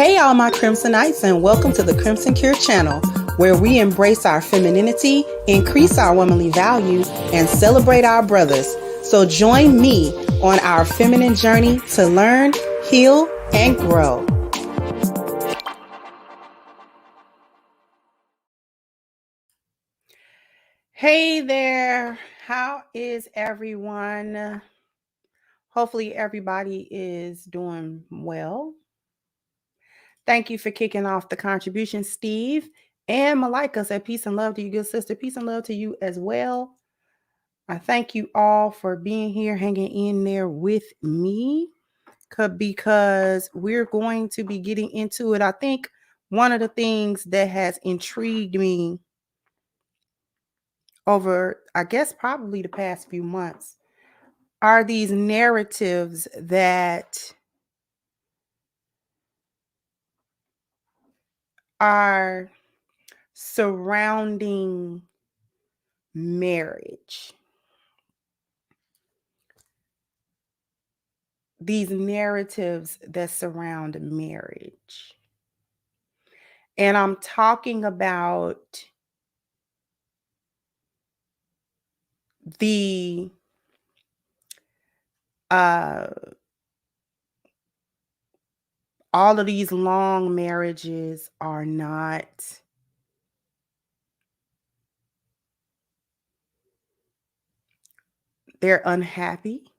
Hey, all my Crimsonites, and welcome to the Crimson Cure channel, where we embrace our femininity, increase our womanly value, and celebrate our brothers. So join me on our feminine journey to learn, heal, and grow. Hey there, how is everyone? Hopefully everybody is doing well. Thank you for kicking off the contribution, Steve. And Malika said, peace and love to you, good sister. Peace and love to you as well. I thank you all for being here, hanging in there with me, because we're going to be getting into it. I think one of the things that has intrigued me over, I guess, probably the past few months are these narratives that are surrounding marriage. These narratives that surround marriage. And I'm talking about the all of these long marriages are not they're unhappy.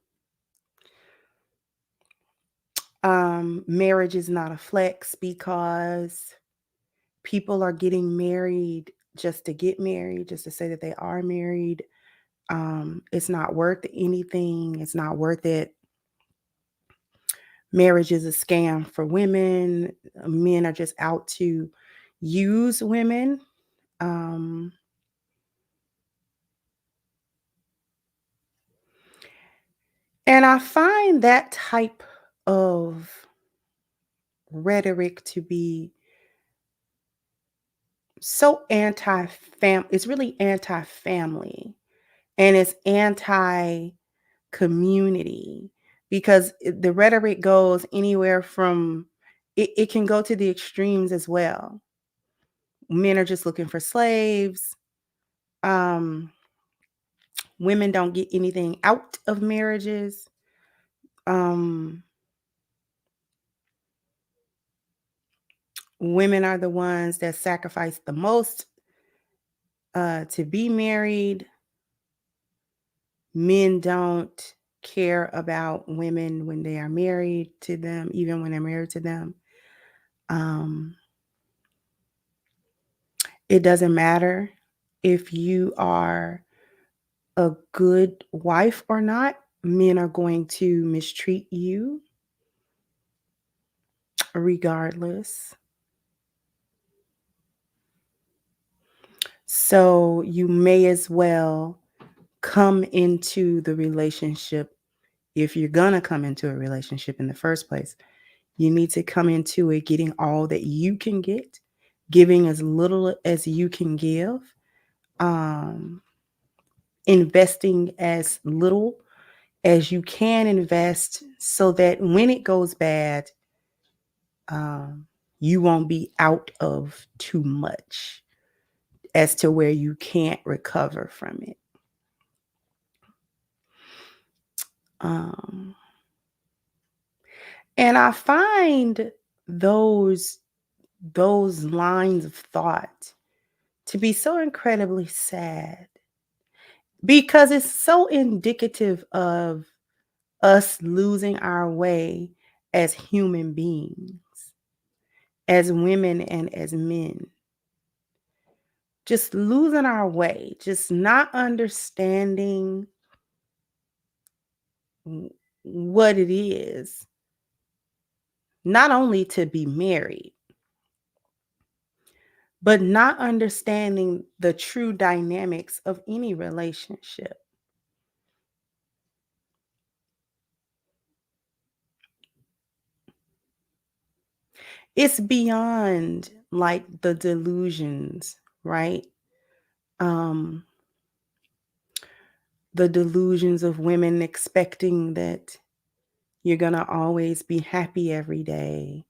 Marriage is not a flex because people are getting married just to get married, just to say that they are married. It's not worth anything. It's not worth it. Marriage is a scam for women. Men are just out to use women. And I find that type of rhetoric to be so anti-family. It's really anti-family, and it's anti-community, because the rhetoric goes anywhere from it can go to the extremes as well. Men are just looking for slaves. Women don't get anything out of marriages. Women are the ones that sacrifice the most to be married. Men don't care about women when they are married to them, even when they're married to them. It doesn't matter if you are a good wife or not. Men are going to mistreat you regardless. So you may as well come into the relationship. If you're gonna come into a relationship in the first place, you need to come into it getting all that you can get, giving as little as you can give, investing as little as you can invest, so that when it goes bad, you won't be out of too much as to where you can't recover from it. And I find those lines of thought to be so incredibly sad, because it's so indicative of us losing our way as human beings, as women and as men. Just losing our way, just not understanding what it is, not only to be married, but not understanding the true dynamics of any relationship. It's beyond like the delusions, right? The delusions of women expecting that you're going to always be happy every day.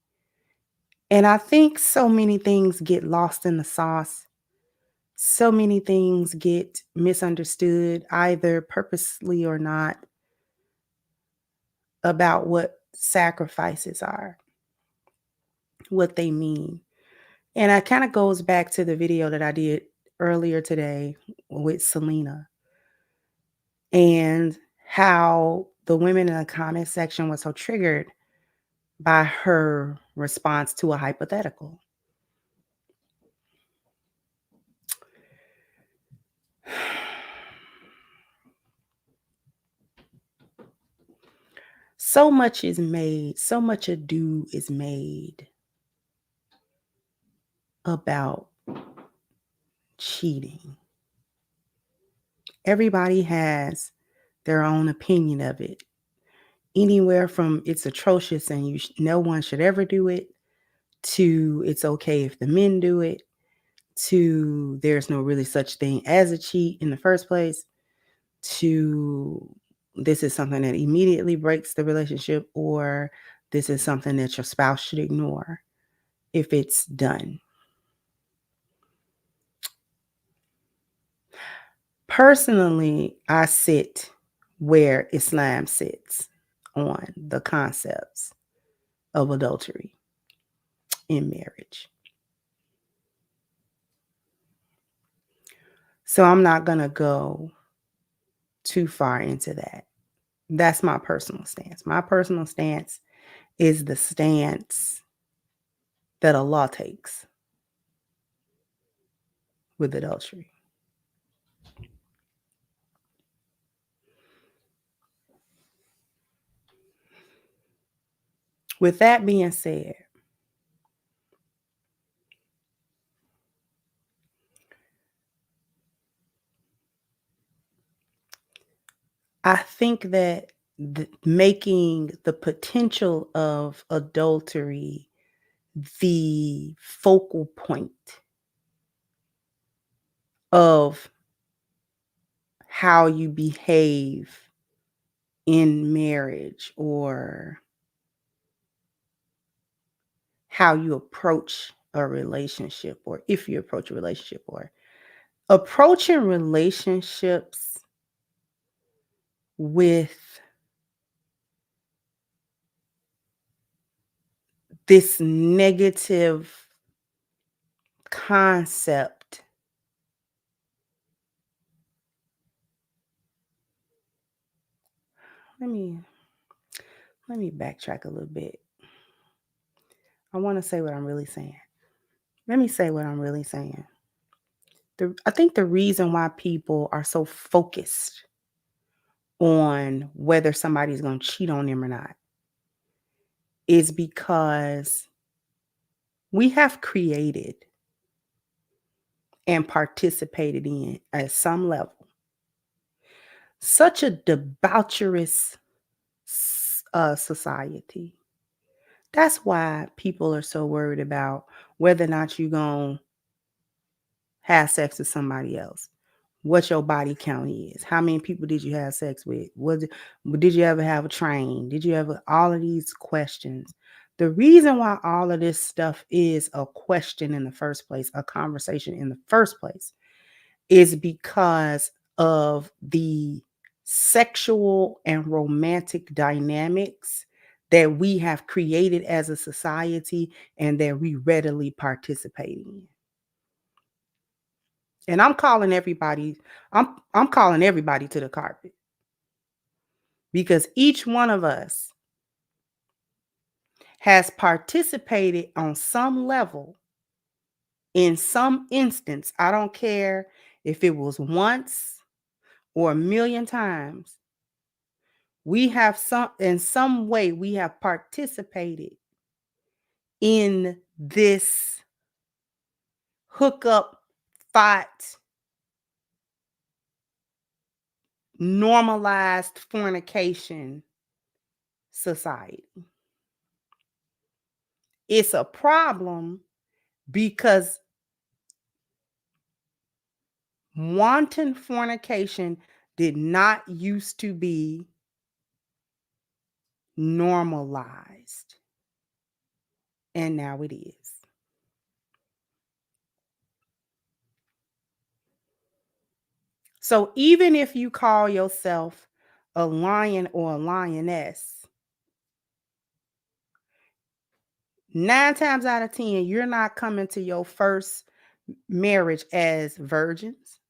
And I think so many things get lost in the sauce. So many things get misunderstood, either purposely or not, about what sacrifices are, what they mean. And it kind of goes back to the video that I did earlier today with Selena and how the women in the comment section were so triggered by her response to a hypothetical. So much is made, so much ado is made about cheating. Everybody has their own opinion of it. Anywhere from it's atrocious and no one should ever do it, to it's okay if the men do it, to there's no really such thing as a cheat in the first place, to this is something that immediately breaks the relationship, or this is something that your spouse should ignore if it's done. Personally, I sit where Islam sits on the concepts of adultery in marriage. So I'm not going to go too far into that. That's my personal stance. My personal stance is the stance that Allah takes with adultery. With that being said, I think that making the potential of adultery the focal point of how you behave in marriage or how you approach a relationship, or if you approach a relationship, or approaching relationships with this negative concept let me backtrack a little bit. I want to say what I'm really saying. Let me say what I'm really saying. I think the reason why people are so focused on whether somebody's going to cheat on them or not is because we have created and participated in, at some level, such a debaucherous society. That's why people are so worried about whether or not you're going to have sex with somebody else, what your body count is, how many people did you have sex with, did you ever have a train, did you ever, all of these questions. The reason why all of this stuff is a question in the first place, a conversation in the first place, is because of the sexual and romantic dynamics that we have created as a society and that we readily participate in. And I'm calling everybody to the carpet, because each one of us has participated on some level in some instance. I don't care if it was once or a million times. We have in some way we have participated in this hookup, fight, normalized fornication society. It's a problem because wanton fornication did not used to be normalized, and now it is. So even if you call yourself a lion or a lioness, 9 times out of 10, you're not coming to your first marriage as virgins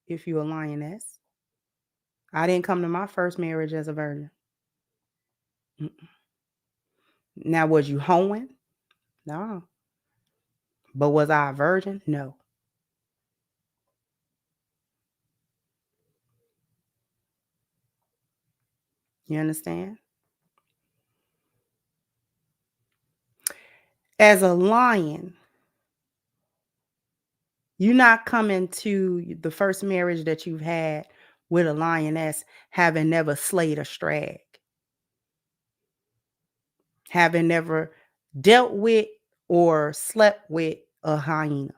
if you're a lioness. I didn't come to my first marriage as a virgin. Mm-mm. Now, was you hoeing? No. But was I a virgin? No. You understand? As a lion, you're not coming to the first marriage that you've had with a lioness having never slayed a stag, having never dealt with or slept with a hyena.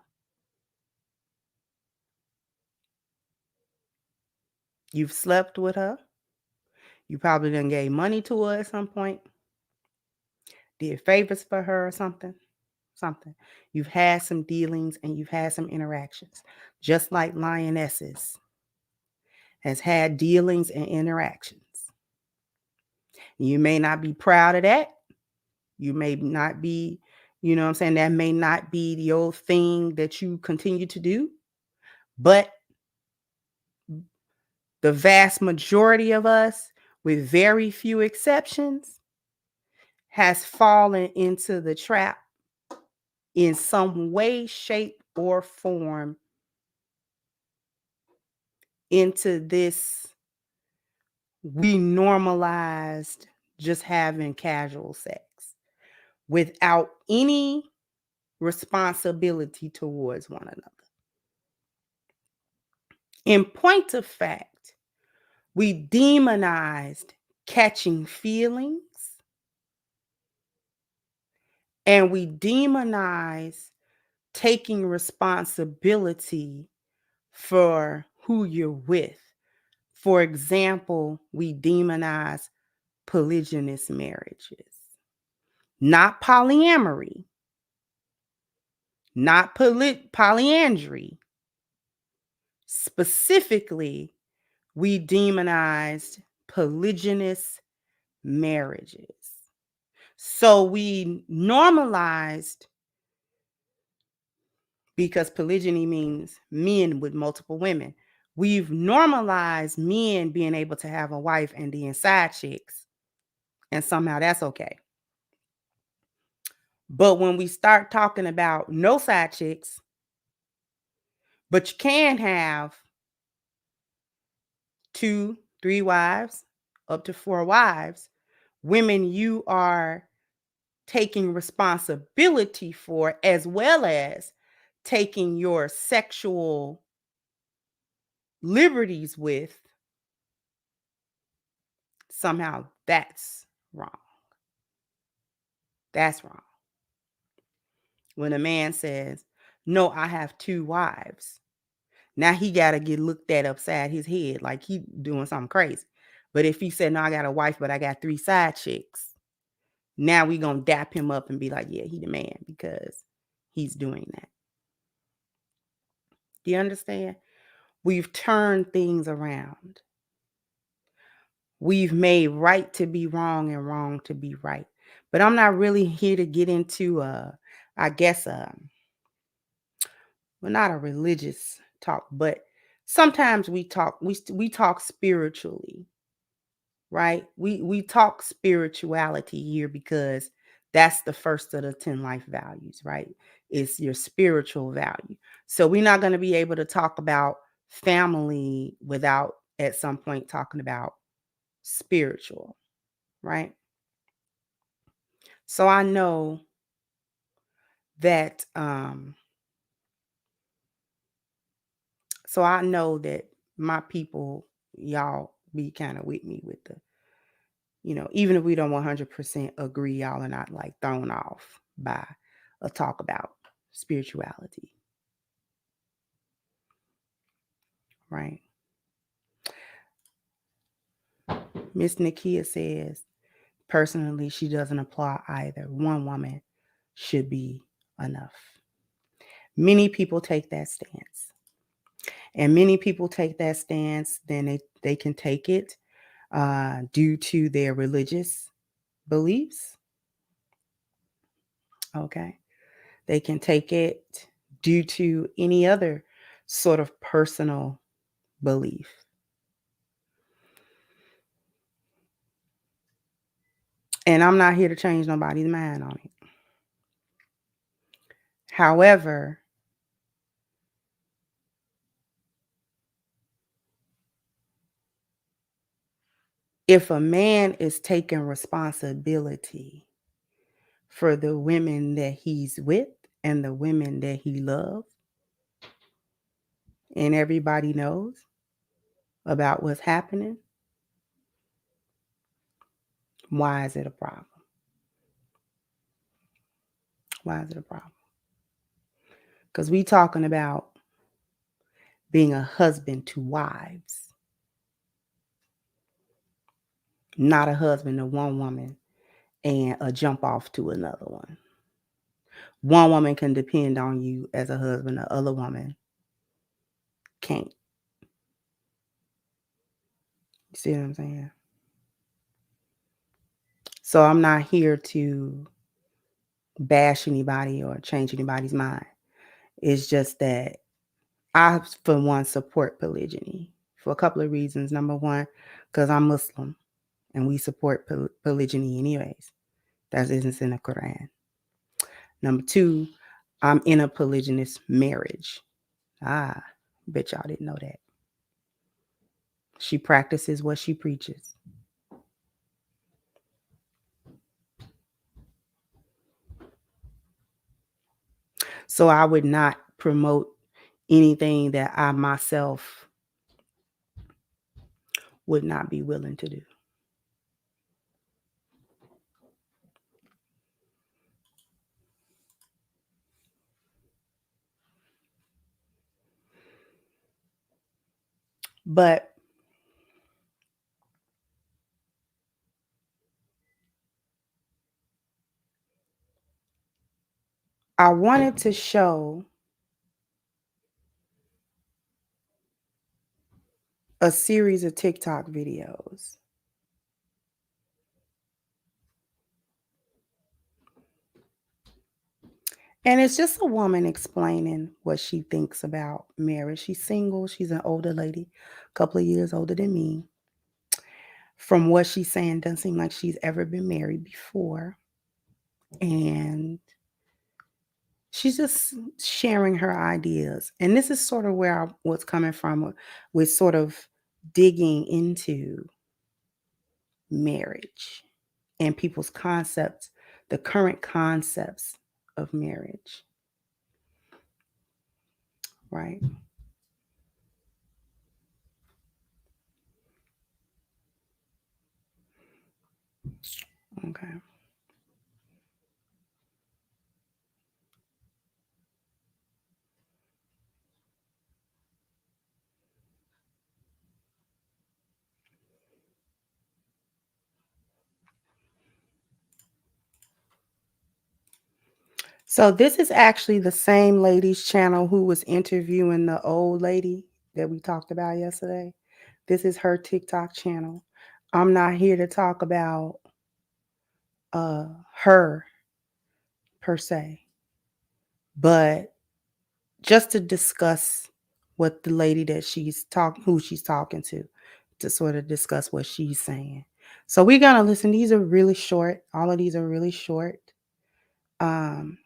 You've slept with her. You probably done gave money to her at some point, did favors for her or something. You've had some dealings and you've had some interactions, just like lionesses has had dealings and interactions. You may not be proud of that. You may not be, you know what I'm saying? That may not be the old thing that you continue to do, but the vast majority of us, with very few exceptions, has fallen into the trap in some way, shape, or form into this. We normalized just having casual sex without any responsibility towards one another. In point of fact, we demonized catching feelings and we demonize taking responsibility for who you're with. For example, we demonize polygynous marriages, not polyamory, not polyandry. Specifically, we demonized polygynous marriages. So we normalized, because polygyny means men with multiple women. We've normalized men being able to have a wife and being side chicks, and somehow that's okay. But when we start talking about no side chicks, but you can have 2, 3 wives, up to 4 wives, women you are taking responsibility for, as well as taking your sexual liberties with, somehow that's wrong. That's wrong. When a man says, no, I have 2 wives, now he got to get looked at upside his head like he doing something crazy. But if he said, no, I got a wife, but I got 3 side chicks, now we going to dap him up and be like, yeah, he the man because he's doing that. Do you understand? We've turned things around. We've made right to be wrong and wrong to be right. But I'm not really here to get into, I guess, well, not a religious talk, but sometimes we talk spiritually, right? We talk spirituality here because that's the first of the 10 life values, right? It's your spiritual value. So we're not going to be able to talk about family without at some point talking about spiritual, right? So I know that my people, y'all be kind of with me with the, even if we don't 100% agree, y'all are not like thrown off by a talk about spirituality, right? Miss Nakia says, personally, she doesn't apply either. One woman should be enough. Many people take that stance. And many people take that stance, then they can take it due to their religious beliefs. Okay. They can take it due to any other sort of personal belief. And I'm not here to change nobody's mind on it. However, if a man is taking responsibility for the women that he's with and the women that he loves, and everybody knows about what's happening, why is it a problem? Why is it a problem? Because we talking about being a husband to wives, not a husband to one woman and a jump off to another one. One woman can depend on you as a husband, the other woman can't. You see what I'm saying? So I'm not here to bash anybody or change anybody's mind. It's just that I, for one, support polygyny for a couple of reasons. Number one, because I'm Muslim and we support polygyny anyways. That isn't in the Quran. Number two, I'm in a polygynous marriage. Ah, bet y'all didn't know that. She practices what she preaches. So I would not promote anything that I myself would not be willing to do. But I wanted to show a series of TikTok videos. And it's just a woman explaining what she thinks about marriage. She's single, she's an older lady, a couple of years older than me. From what she's saying, doesn't seem like she's ever been married before. And she's just sharing her ideas. And this is sort of where I was coming from with sort of digging into marriage and people's concepts, the current concepts of marriage, right? Okay. So this is actually the same lady's channel who was interviewing the old lady that we talked about yesterday. This is her TikTok channel. I'm not here to talk about her per se, but just to discuss what the lady that who she's talking to sort of discuss what she's saying. So we're gonna listen. These are really short. All of these are really short. Um,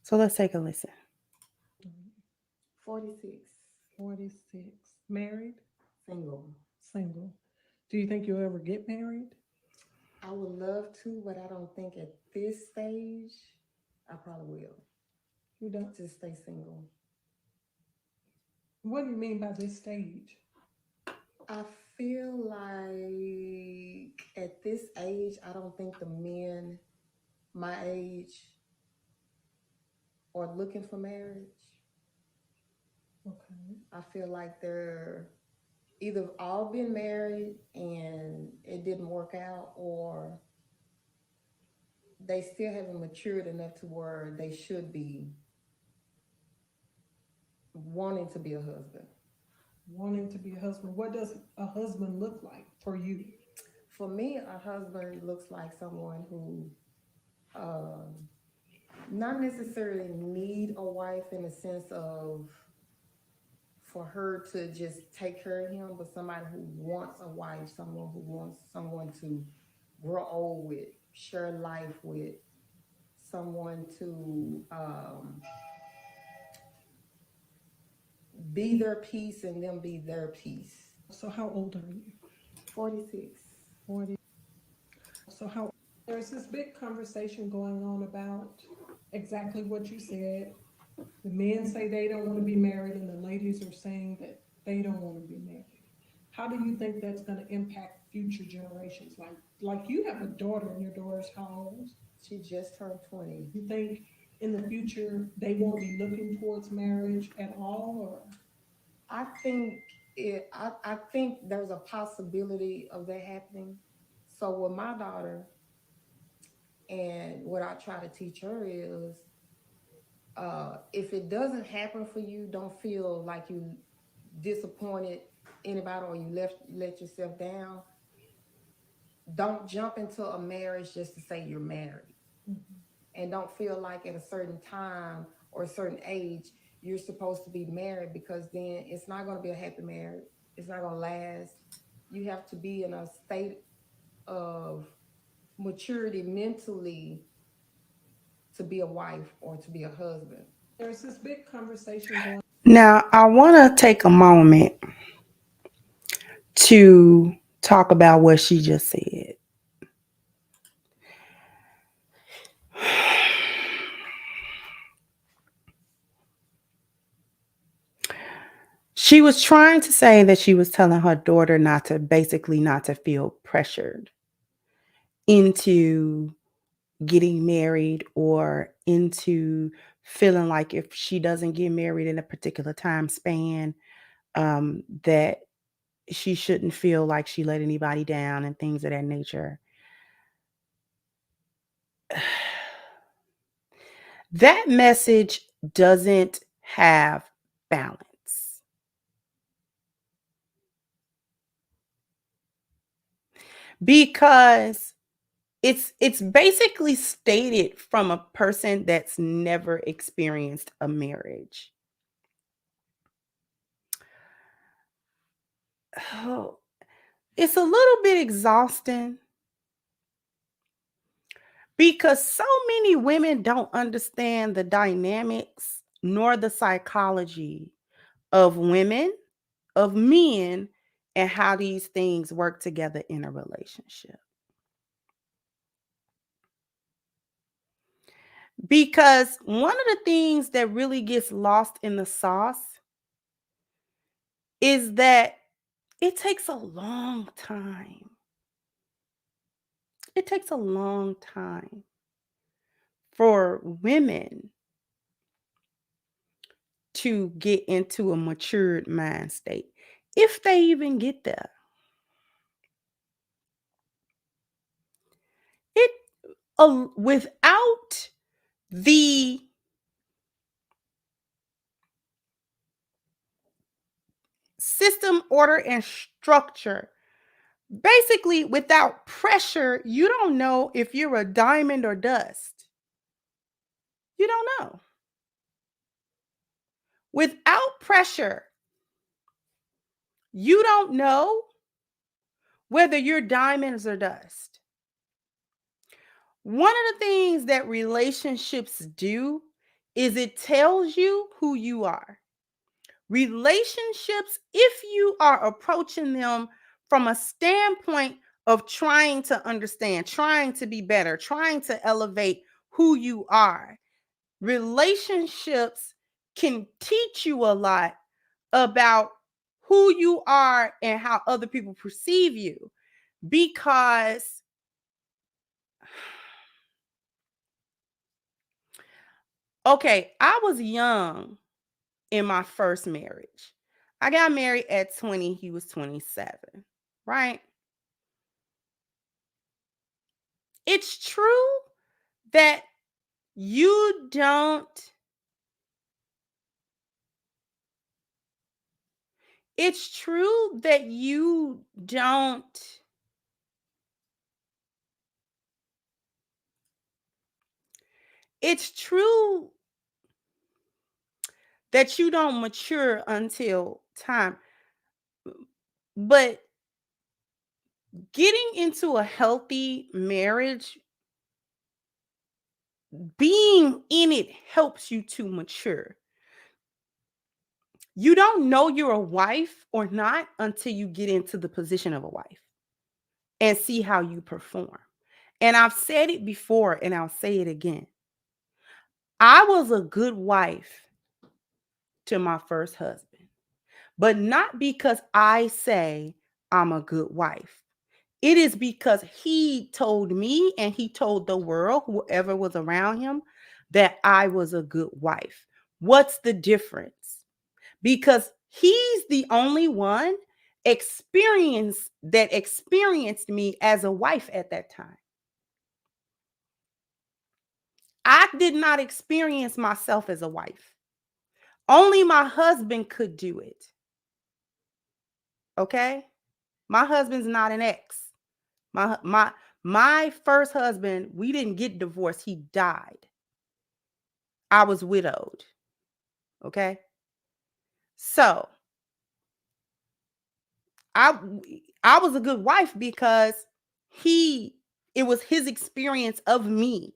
so let's take a listen. 46. 46. Married? Single. Single. Do you think you'll ever get married? I would love to, but I don't think at this stage I probably will. You don't? Just stay single. What do you mean by this stage? I feel like at this age, I don't think the men my age are looking for marriage. Okay. I feel like they're either all been married and it didn't work out, or they still haven't matured enough to where they should be wanting to be a husband. Wanting to be a husband. What does a husband look like for you? For me, a husband looks like someone who um, not necessarily need a wife in the sense of for her to just take care of him, but somebody who wants a wife, someone who wants someone to grow old with, share life with, someone to be their peace and them be their peace. So how old are you? 46. 40. So how there's this big conversation going on about exactly what you said. The men say they don't want to be married, and the ladies are saying that they don't want to be married. How do you think that's going to impact future generations? Like you have a daughter, and your daughter's how old? She just turned 20. You think in the future they won't be looking towards marriage at all, or I think I think there's a possibility of that happening. So with my daughter, and what I try to teach her is, if it doesn't happen for you, don't feel like you disappointed anybody or you let yourself down. Don't jump into a marriage just to say you're married, and don't feel like at a certain time or a certain age you're supposed to be married, because then it's not going to be a happy marriage. It's not going to last. You have to be in a state of maturity mentally to be a wife or to be a husband. there's this big conversation going. Now, I want to take a moment to talk about what she just said. She was trying to say that she was telling her daughter not to feel pressured into getting married or into feeling like if she doesn't get married in a particular time span, that she shouldn't feel like she let anybody down and things of that nature. That message doesn't have balance, because it's basically stated from a person that's never experienced a marriage. Oh, it's a little bit exhausting because so many women don't understand the dynamics nor the psychology of women, of men, and how these things work together in a relationship. Because one of the things that really gets lost in the sauce is that it takes a long time. It takes a long time for women to get into a matured mind state, if they even get there. It without the system, order, and structure, basically without pressure, you don't know if you're a diamond or dust. You don't know. Without pressure, you don't know whether you're diamonds or dust. One of the things that relationships do is it tells you who you are. Relationships, if you are approaching them from a standpoint of trying to understand, trying to be better, trying to elevate who you are, relationships can teach you a lot about who you are and how other people perceive you. Because okay, I was young in my first marriage. I got married at 20, he was 27, right? It's true that you don't, it's true that you don't, it's true that you don't mature until time, but getting into a healthy marriage, being in it helps you to mature. You don't know you're a wife or not until you get into the position of a wife and see how you perform. And I've said it before and I'll say it again. I was a good wife to my first husband, but not because I say I'm a good wife. It is because he told me and he told the world, whoever was around him, that I was a good wife. What's the difference? Because he's the only one that experienced me as a wife at that time. I did not experience myself as a wife. Only my husband could do it. Okay? My husband's not an ex. My first husband, we didn't get divorced. He died. I was widowed. Okay? So, I I was a good wife because it was his experience of me.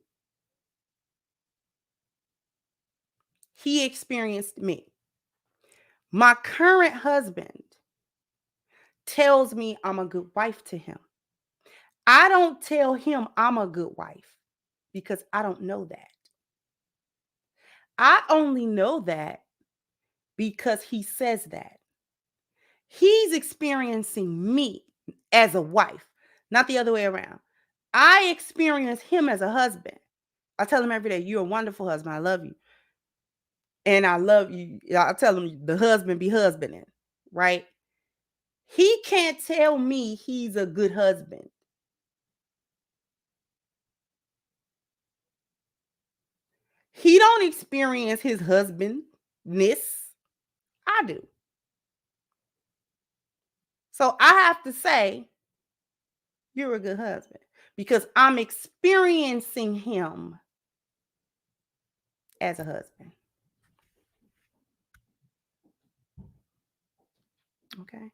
He experienced me. My current husband tells me I'm a good wife to him. I don't tell him I'm a good wife because I don't know that. I only know that because he says that. He's experiencing me as a wife, not the other way around. I experience him as a husband. I tell him every day, "You're a wonderful husband. I love you." And I love you. I tell him the husband be husbanding, right? He can't tell me he's a good husband. He don't experience his husbandness. I do. So I have to say, you're a good husband because I'm experiencing him as a husband. Okay.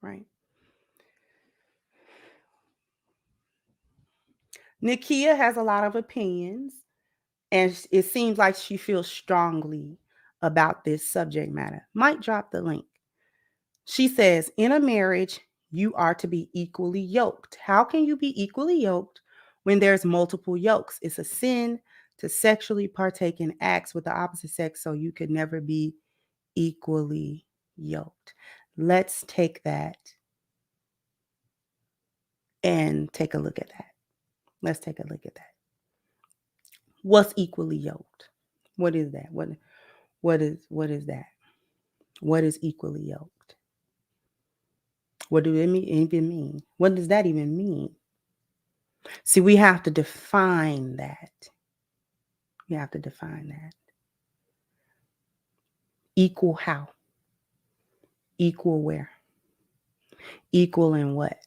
Right. Nakia has a lot of opinions, and it seems like she feels strongly about this subject matter. Might drop the link. She says, in a marriage, you are to be equally yoked. How can you be equally yoked when there's multiple yokes? It's a sin to sexually partake in acts with the opposite sex, so you could never be equally yoked. Let's take that and take a look at that. Let's take a look at that. What's equally yoked? What is that? What is that? What is equally yoked? What do it even mean? What does that even mean? See, we have to define that. We have to define that. Equal how? Equal where? Equal in what?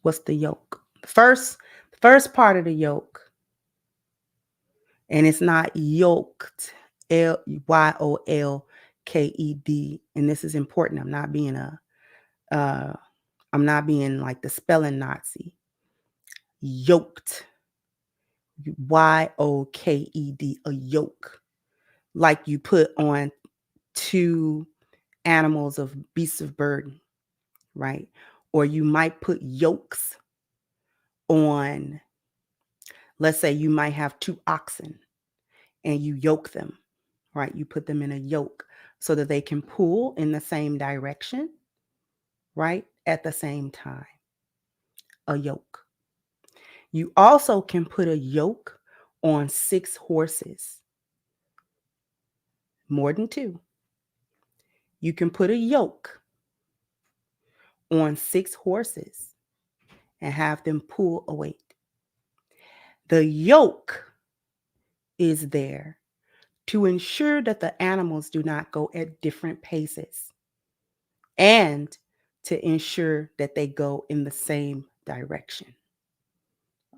What's the yoke? First part of the yoke, and it's not yolked, Yolked, and this is important. I'm not being like the spelling Nazi. Yoked, Yoked, a yoke, like you put on two animals of beasts of burden, right? Or you might put yokes on, let's say you might have two oxen and you yoke them, right? You put them in a yoke so that they can pull in the same direction, right? At the same time, a yoke. You also can put a yoke on 6 horses, more than 2. You can put a yoke on 6 horses and have them pull a weight. The yoke is there to ensure that the animals do not go at different paces and to ensure that they go in the same direction.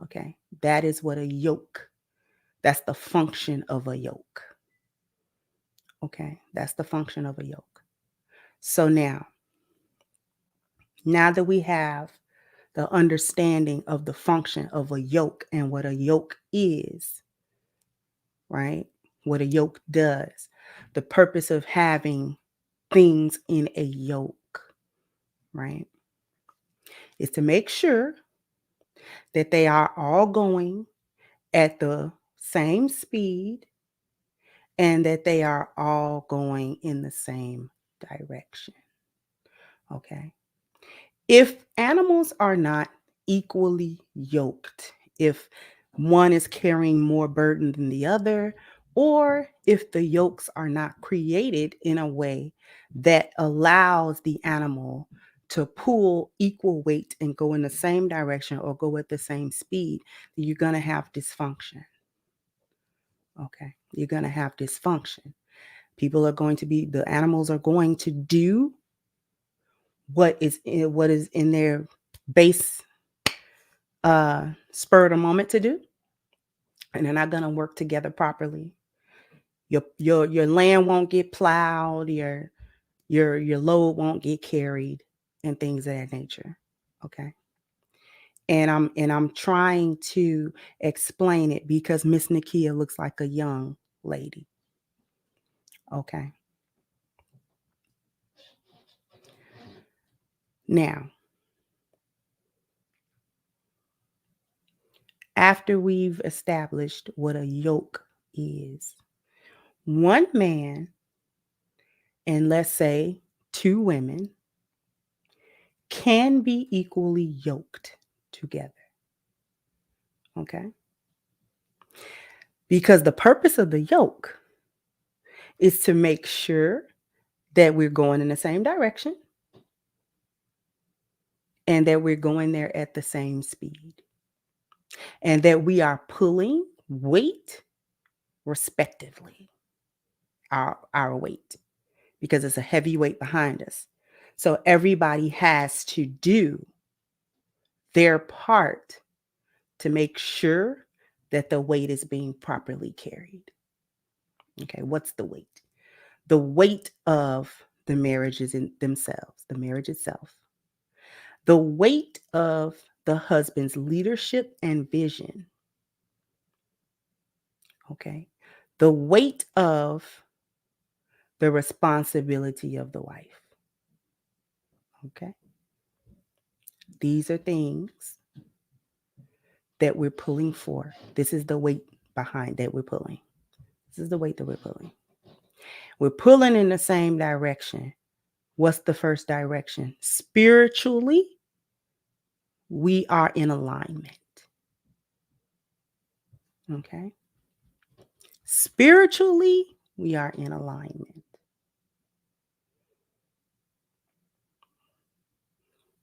Okay, that is what a yoke, that's the function of a yoke. Okay, that's the function of a yoke. So now that we have the understanding of the function of a yoke and what a yoke is, right? What a yoke does, the purpose of having things in a yoke, right? Is to make sure that they are all going at the same speed and that they are all going in the same direction. Okay. If animals are not equally yoked, if one is carrying more burden than the other, or if the yokes are not created in a way that allows the animal to pull equal weight and go in the same direction or go at the same speed, you're going to have dysfunction. Okay. You're going to have dysfunction. The animals are going to do what is in their base spur of the moment to do, and they're not going to work together properly. Your land won't get plowed, your load won't get carried, and things of that nature. Okay. And I'm trying to explain it because Miss Nakia looks like a young lady. Okay. Now, after we've established what a yoke is, one man and let's say 2 women can be equally yoked together. Okay. Because the purpose of the yoke is to make sure that we're going in the same direction and that we're going there at the same speed and that we are pulling weight respectively, our weight, because it's a heavy weight behind us. So everybody has to do their part to make sure that the weight is being properly carried. Okay, what's the weight? The weight of the marriages in themselves, the marriage itself. The weight of the husband's leadership and vision. Okay. The weight of the responsibility of the wife. Okay. These are things that we're pulling for. This is the weight behind that we're pulling. This is the weight that we're pulling. We're pulling in the same direction. What's the first direction? Spiritually, we are in alignment. Okay. Spiritually, we are in alignment.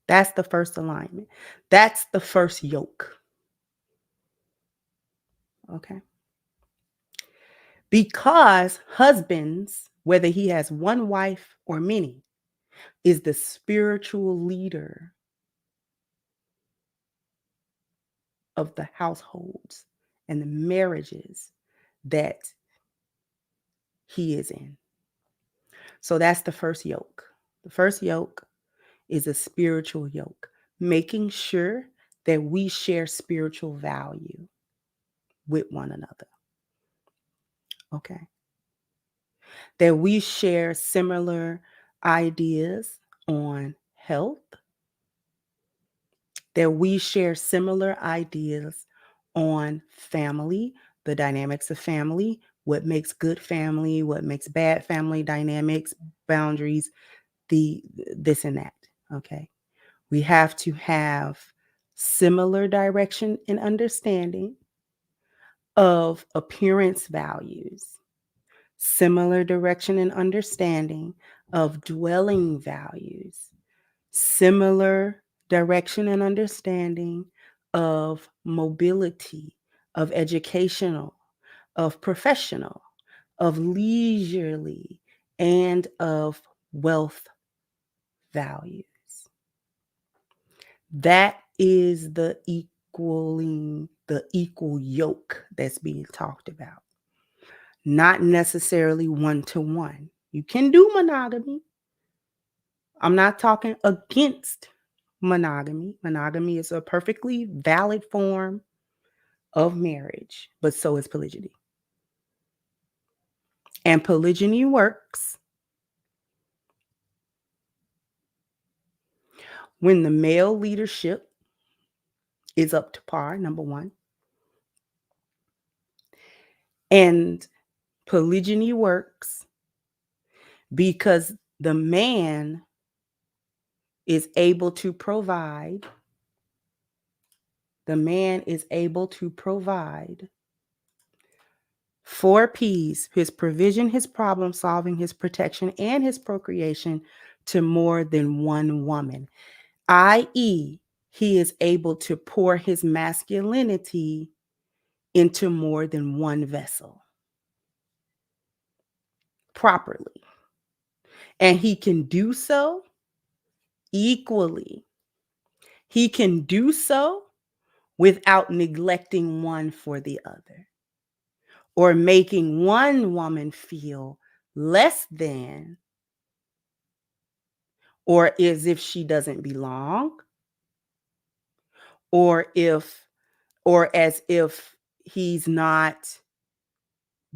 That's the first alignment. That's the first yoke. Okay. Because husbands, whether he has one wife or many, is the spiritual leader of the households and the marriages that he is in. So that's the first yoke. The first yoke is a spiritual yoke, making sure that we share spiritual value with one another. Okay. That we share similar ideas on health, that we share similar ideas on family, the dynamics of family, what makes good family, what makes bad family dynamics, boundaries, this and that. Okay. We have to have similar direction and understanding of appearance values, similar direction and understanding of dwelling values, similar direction and understanding of mobility, of educational, of professional, of leisurely, and of wealth values. That is the equal yoke that's being talked about. Not necessarily one to one. You can do monogamy. I'm not talking against monogamy. Monogamy is a perfectly valid form of marriage, but so is polygyny. And polygyny works when the male leadership is up to par, number one. And polygyny works because the man is able to provide, the man is able to provide 4 P's: his provision, his problem solving, his protection, and his procreation to more than one woman, i.e., he is able to pour his masculinity into more than one vessel properly. And he can do so equally. He can do so without neglecting one for the other or making one woman feel less than or as if she doesn't belong or as if he's not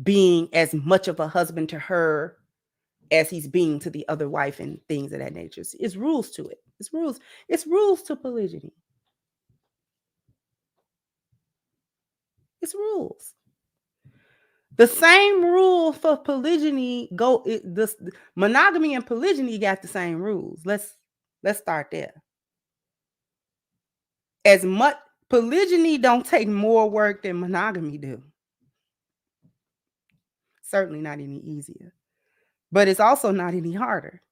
being as much of a husband to her as he's being to the other wife and things of that nature. It's rules to it. It's rules. It's rules to polygyny. It's rules. The same rule for polygyny this monogamy and polygyny got the same rules. Let's start there. As much polygyny don't take more work than monogamy do. Certainly not any easier. But it's also not any harder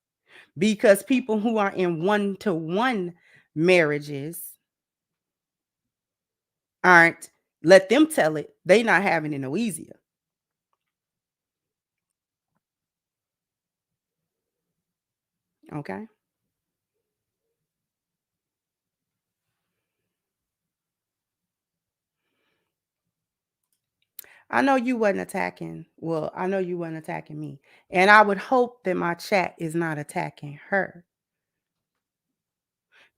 because people who are in one-to-one marriages aren't, let them tell it, they not having it no easier. Okay. I know you wasn't attacking. Well, I know you wasn't attacking me. And I would hope that my chat is not attacking her.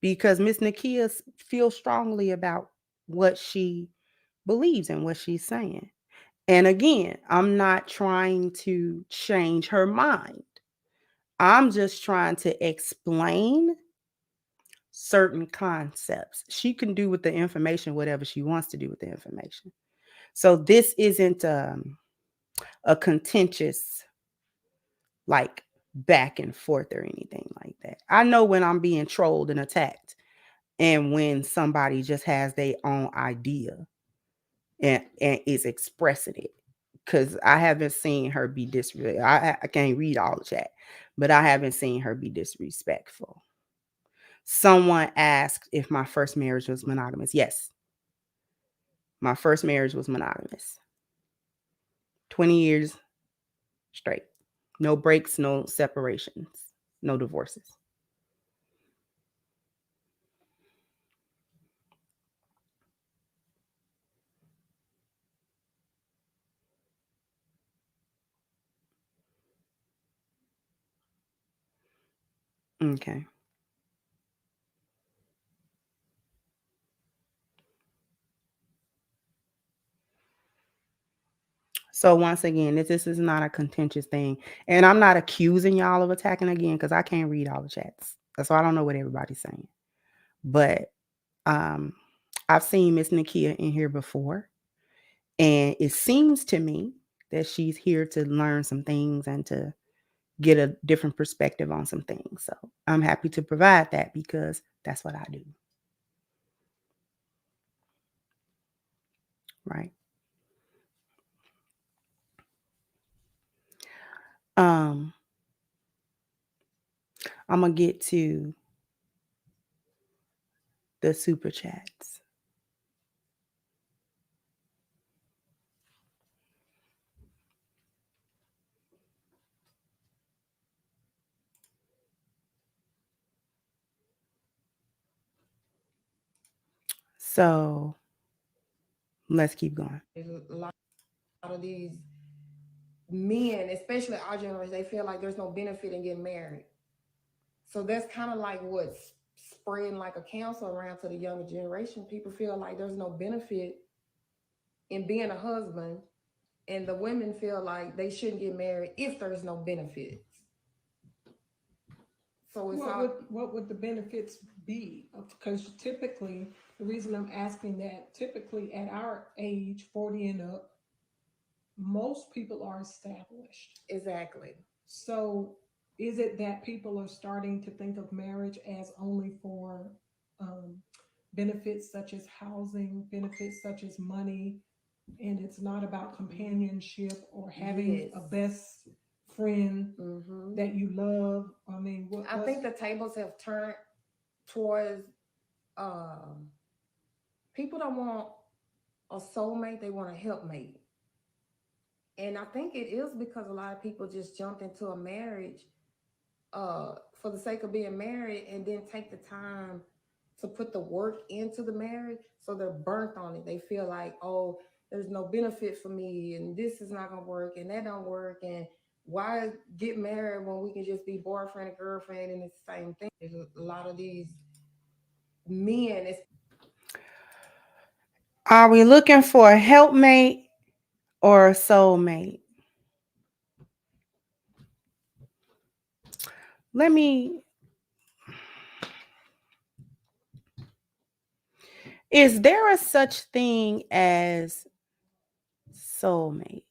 Because Miss Nakia feels strongly about what she believes and what she's saying. And again, I'm not trying to change her mind. I'm just trying to explain certain concepts. She can do with the information whatever she wants to do with the information. So this isn't a contentious like back and forth or anything like that. I know when I'm being trolled and attacked and when somebody just has their own idea and is expressing it. Because I haven't seen her be disrespectful. I can't read all the chat, but I haven't seen her be disrespectful. Someone asked if my first marriage was monogamous. Yes, my first marriage was monogamous. 20 years straight. No breaks, no separations, no divorces. Okay. So once again, this is not a contentious thing. And I'm not accusing y'all of attacking again because I can't read all the chats. So I don't know what everybody's saying. But I've seen Miss Nakia in here before. And it seems to me that she's here to learn some things and to get a different perspective on some things. So I'm happy to provide that because that's what I do. Right. I'm gonna get to the super chats. So let's keep going. There's a lot of these men, especially our generation, they feel like there's no benefit in getting married. So that's kind of like what's spreading like a cancer around to the younger generation. People feel like there's no benefit in being a husband, and the women feel like they shouldn't get married if there's no benefits. So it's all What would the benefits be? Because typically, the reason I'm asking that, typically at our age, 40 and up, most people are established. exactly. So is it that people are starting to think of marriage as only for um, benefits such as housing, benefits such as money, and it's not about companionship or having Yes. a best friend Mm-hmm. that you love? I mean, I think the tables have turned towards um, people don't want a soulmate, they want a helpmate. And I think it is because a lot of people just jumped into a marriage for the sake of being married and then take the time to put the work into the marriage. So they're burnt on it. They feel like, oh, there's no benefit for me and this is not gonna work and that don't work. And why get married when we can just be boyfriend and girlfriend and it's the same thing? There's a lot of these men. Are we looking for a helpmate or a soulmate? Let me. Is there a such thing as soulmate?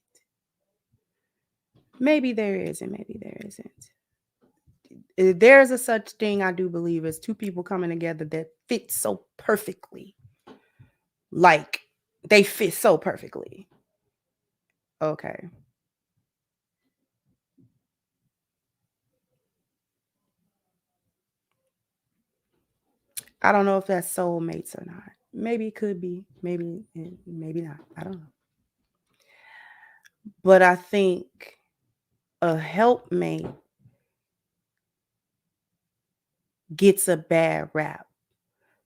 Maybe there is, and maybe there isn't. There's a such thing, I do believe, as two people coming together that fit so perfectly. Like they fit so perfectly. Okay. I don't know if that's soulmates or not. Maybe it could be. Maybe not. I don't know. But I think a helpmate gets a bad rap.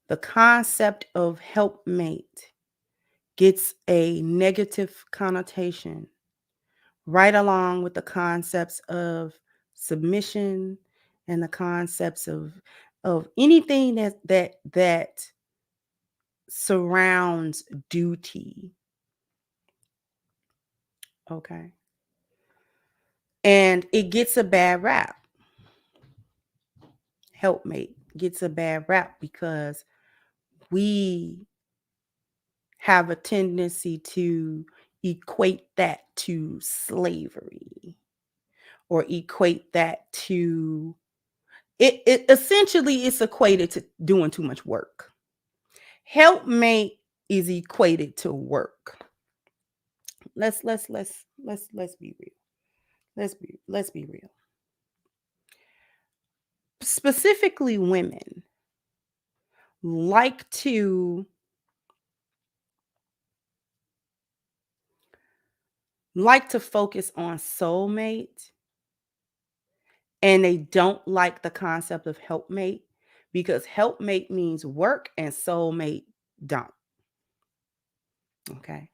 The concept of helpmate gets a negative connotation right along with the concepts of submission and the concepts of anything that surrounds duty. Okay. And it gets a bad rap. Helpmate gets a bad rap because we have a tendency to equate that to slavery or equate that to it essentially it's equated to doing too much work. Helpmate is equated to work. Let's be real. Let's be real. Specifically women like to focus on soulmate and they don't like the concept of helpmate because helpmate means work and soulmate don't. Okay.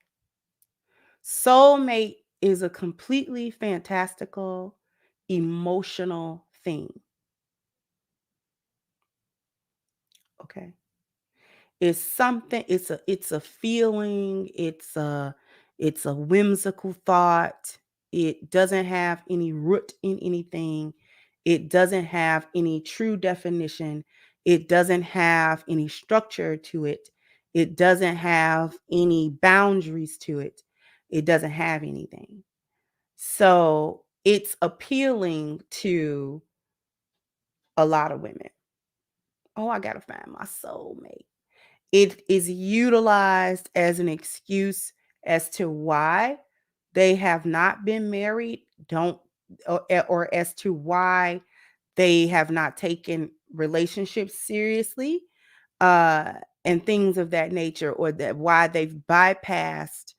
Soulmate is a completely fantastical, emotional thing. Okay. It's something, it's a feeling, it's a whimsical thought. It doesn't have any root in anything. It doesn't have any true definition. It doesn't have any structure to it. It doesn't have any boundaries to it. It doesn't have anything. So it's appealing to a lot of women. Oh, I gotta find my soulmate. It is utilized as an excuse as to why they have not been married, don't or as to why they have not taken relationships seriously. and things of that nature, or that why they've bypassed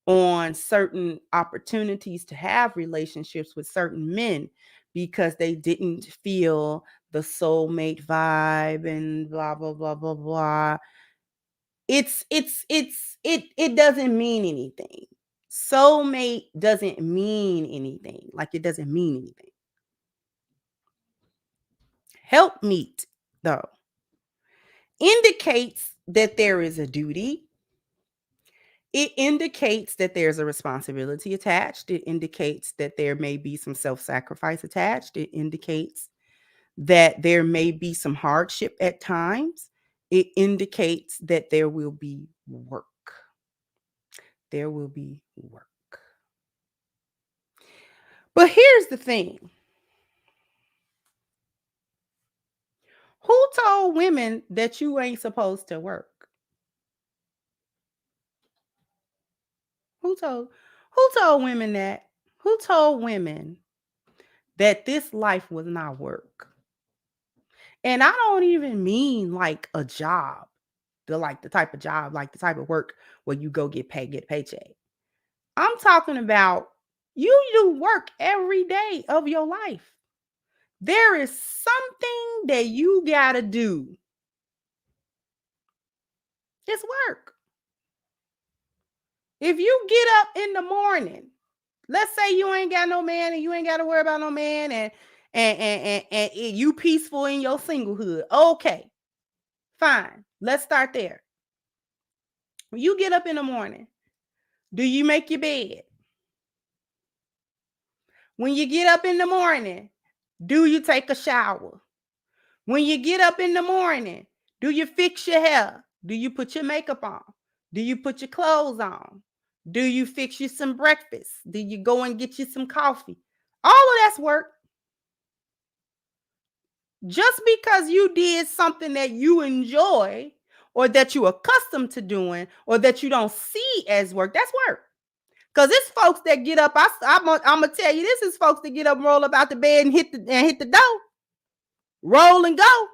on certain opportunities to have relationships with certain men because they didn't feel the soulmate vibe and blah blah blah blah blah. It doesn't mean anything. Soulmate doesn't mean anything. Like, it doesn't mean anything. Helpmeet, though, indicates that there is a duty. It indicates that there's a responsibility attached. It indicates that there may be some self-sacrifice attached. It indicates that there may be some hardship at times. It indicates that there will be work. There will be work. But here's the thing. Who told women that you ain't supposed to work? Who told women that? Who told women that this life was not work? And I don't even mean like a job, the type of job, like the type of work where you go get paid, get a paycheck. I'm talking about you do work every day of your life. There is something that you gotta do. It's work. If you get up in the morning, let's say you ain't got no man and you ain't got to worry about no man, and you peaceful in your singlehood. Okay, fine. Let's start there. When you get up in the morning, do you make your bed? When you get up in the morning, do you take a shower? When you get up in the morning, do you fix your hair? Do you put your makeup on? Do you put your clothes on? Do you fix you some breakfast? Do you go and get you some coffee? All of that's work. Just because you did something that you enjoy, or that you're accustomed to doing, or that you don't see as work, that's work. Because it's folks that get up. I'm gonna tell you, this is folks that get up, roll up out the bed, and hit the door, roll and go,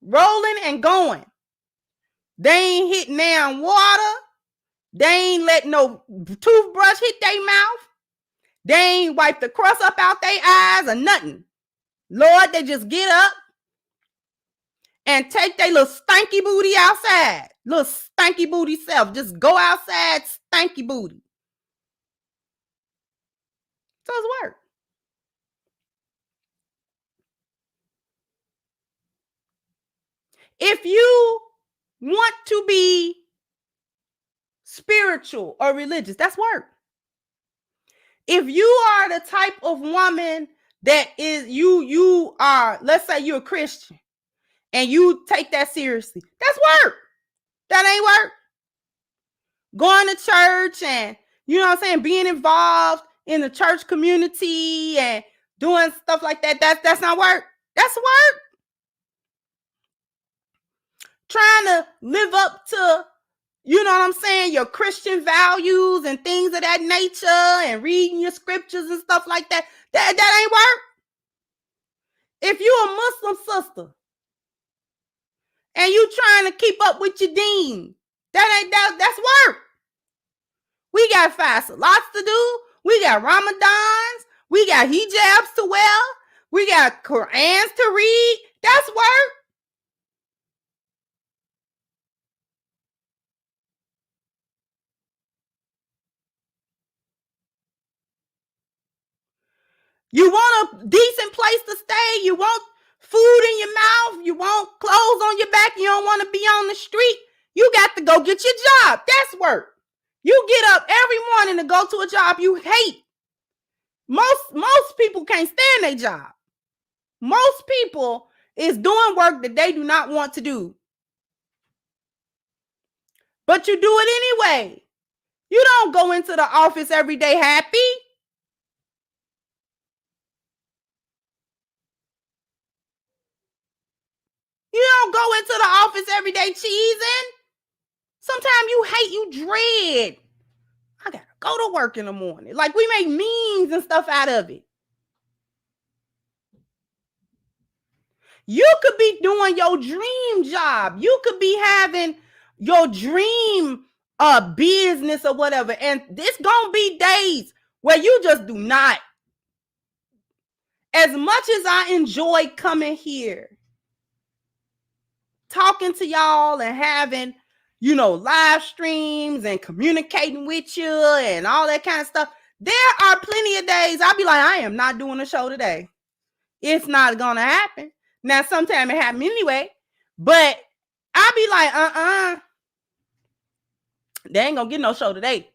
rolling and going. They ain't hitting down water. They ain't let no toothbrush hit their mouth. They ain't wipe the crust up out their eyes or nothing. Lord, they just get up and take their little stanky booty outside. Little stanky booty self. Just go outside, stanky booty. So it's work. If you want to be spiritual or religious, that's work. If you are the type of woman that is, you are, let's say you're a Christian and you take that seriously, that's work. That ain't work. Going to church and, you know what I'm saying, being involved in the church community and doing stuff like that, that's not work. That's work. Trying to live up to, you know what I'm saying, your Christian values and things of that nature, and reading your scriptures and stuff like that, that ain't work. If you a Muslim sister and you trying to keep up with your deen, that's work. We got 5 salats to do. We got Ramadans. We got hijabs to wear. We got Qurans to read. That's work. You want a decent place to stay. You want food in your mouth. You want clothes on your back. You don't want to be on the street. You got to go get your job. That's work. You get up every morning to go to a job you hate. Most people can't stand their job. Most people is doing work that they do not want to do. But you do it anyway. You don't go into the office every day happy. You don't go into the office every day cheesing. Sometimes you hate, you dread. I gotta go to work in the morning. Like, we make memes and stuff out of it. You could be doing your dream job. You could be having your dream business or whatever. And this gonna be days where you just do not. As much as I enjoy coming here, talking to y'all and having, live streams and communicating with you and all that kind of stuff, there are plenty of days I'll be like, I am not doing a show today. It's not gonna happen. Now, sometimes it happens anyway, but I'll be like, they ain't gonna get no show today.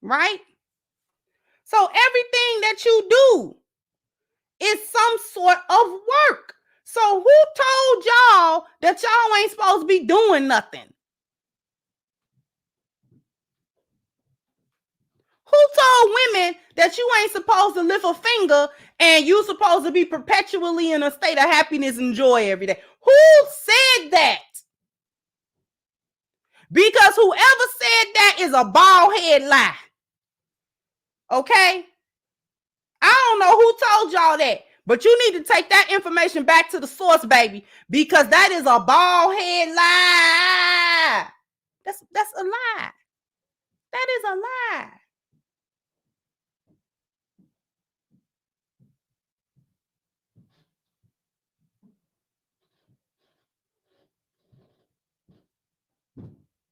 Right? So everything that you do is some sort of work. So who told y'all that y'all ain't supposed to be doing nothing? Who told women that you ain't supposed to lift a finger and you supposed to be perpetually in a state of happiness and joy every day? Who said that? Because whoever said that is a bald head lie. Okay? I don't know who told y'all that, but you need to take that information back to the source, baby, because that is a bald head lie. That's a lie. That is a lie.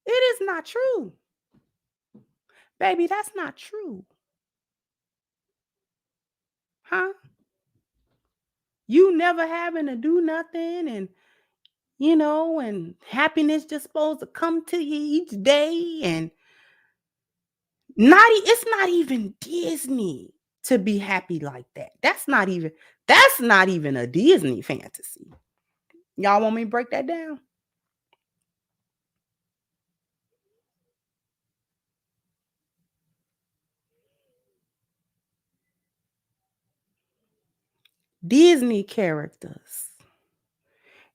It is not true. Baby, that's not true. Huh? You never having to do nothing and and happiness just supposed to come to you each day, and it's not even Disney to be happy like that. That's not even a Disney fantasy. Y'all want me to break that down? Disney characters.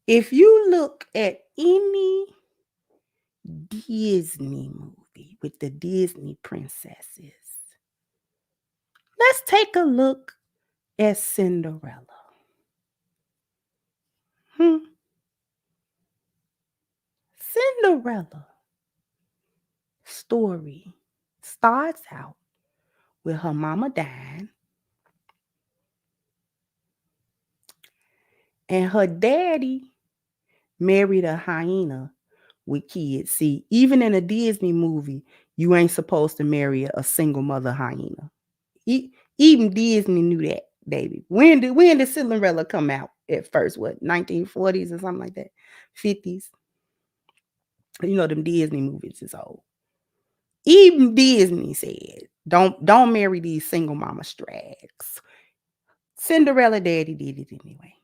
If you look at any Disney movie with the Disney princesses, let's take a look at Cinderella. Cinderella story starts out with her mama dying and her daddy married a hyena with kids. See, even in a Disney movie, you ain't supposed to marry a single mother hyena. Even Disney knew that, baby. When did Cinderella come out at first? What, 1940s or something like that? 50s? Them Disney movies is old. Even Disney said, don't marry these single mama strags. Cinderella daddy did it anyway.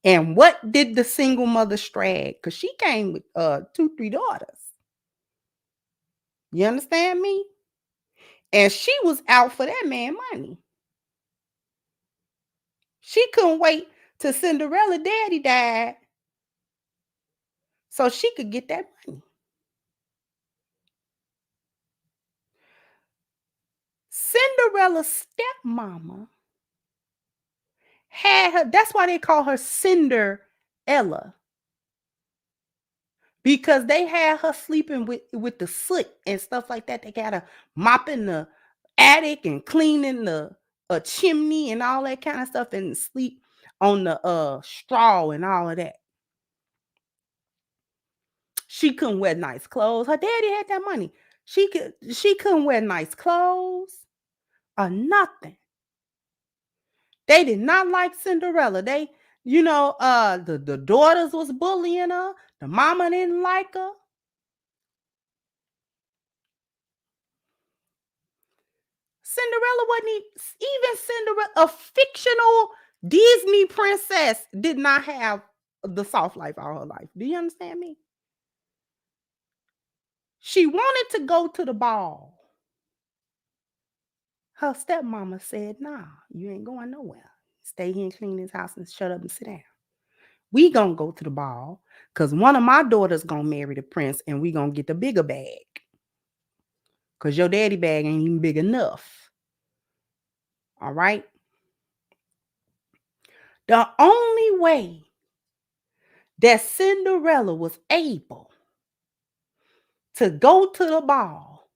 And what did the single mother strag? Because she came with 2-3 daughters. You understand me? And she was out for that man money. She couldn't wait till Cinderella daddy died so she could get that money. Cinderella's stepmama had her, that's why they call her Cinderella. Because they had her sleeping with the soot and stuff like that. They got her mopping the attic and cleaning the chimney and all that kind of stuff, and sleep on the straw and all of that. She couldn't wear nice clothes. Her daddy had that money. She couldn't wear nice clothes or nothing. They did not like Cinderella. They, the daughters was bullying her. The mama didn't like her. Cinderella wasn't even Cinderella, a fictional Disney princess, did not have the soft life all her life. Do you understand me? She wanted to go to the ball. Her stepmama said, nah, you ain't going nowhere. Stay here and clean this house and shut up and sit down. We gonna go to the ball because one of my daughters gonna marry the prince and we gonna get the bigger bag. Because your daddy bag ain't even big enough. All right? The only way that Cinderella was able to go to the ball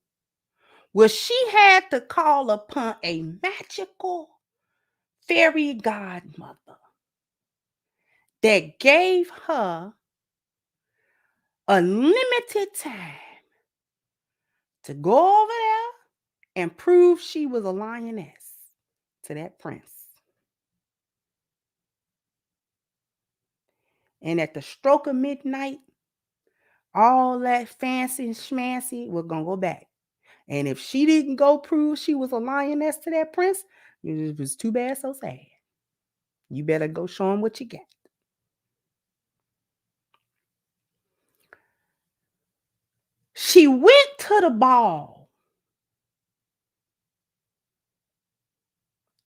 was she had to call upon a magical fairy godmother that gave her a limited time to go over there and prove she was a lioness to that prince. And at the stroke of midnight, all that fancy and schmancy was going to go back. And if she didn't go prove she was a lioness to that prince, it was too bad, so sad. You better go show him what you got. She went to the ball,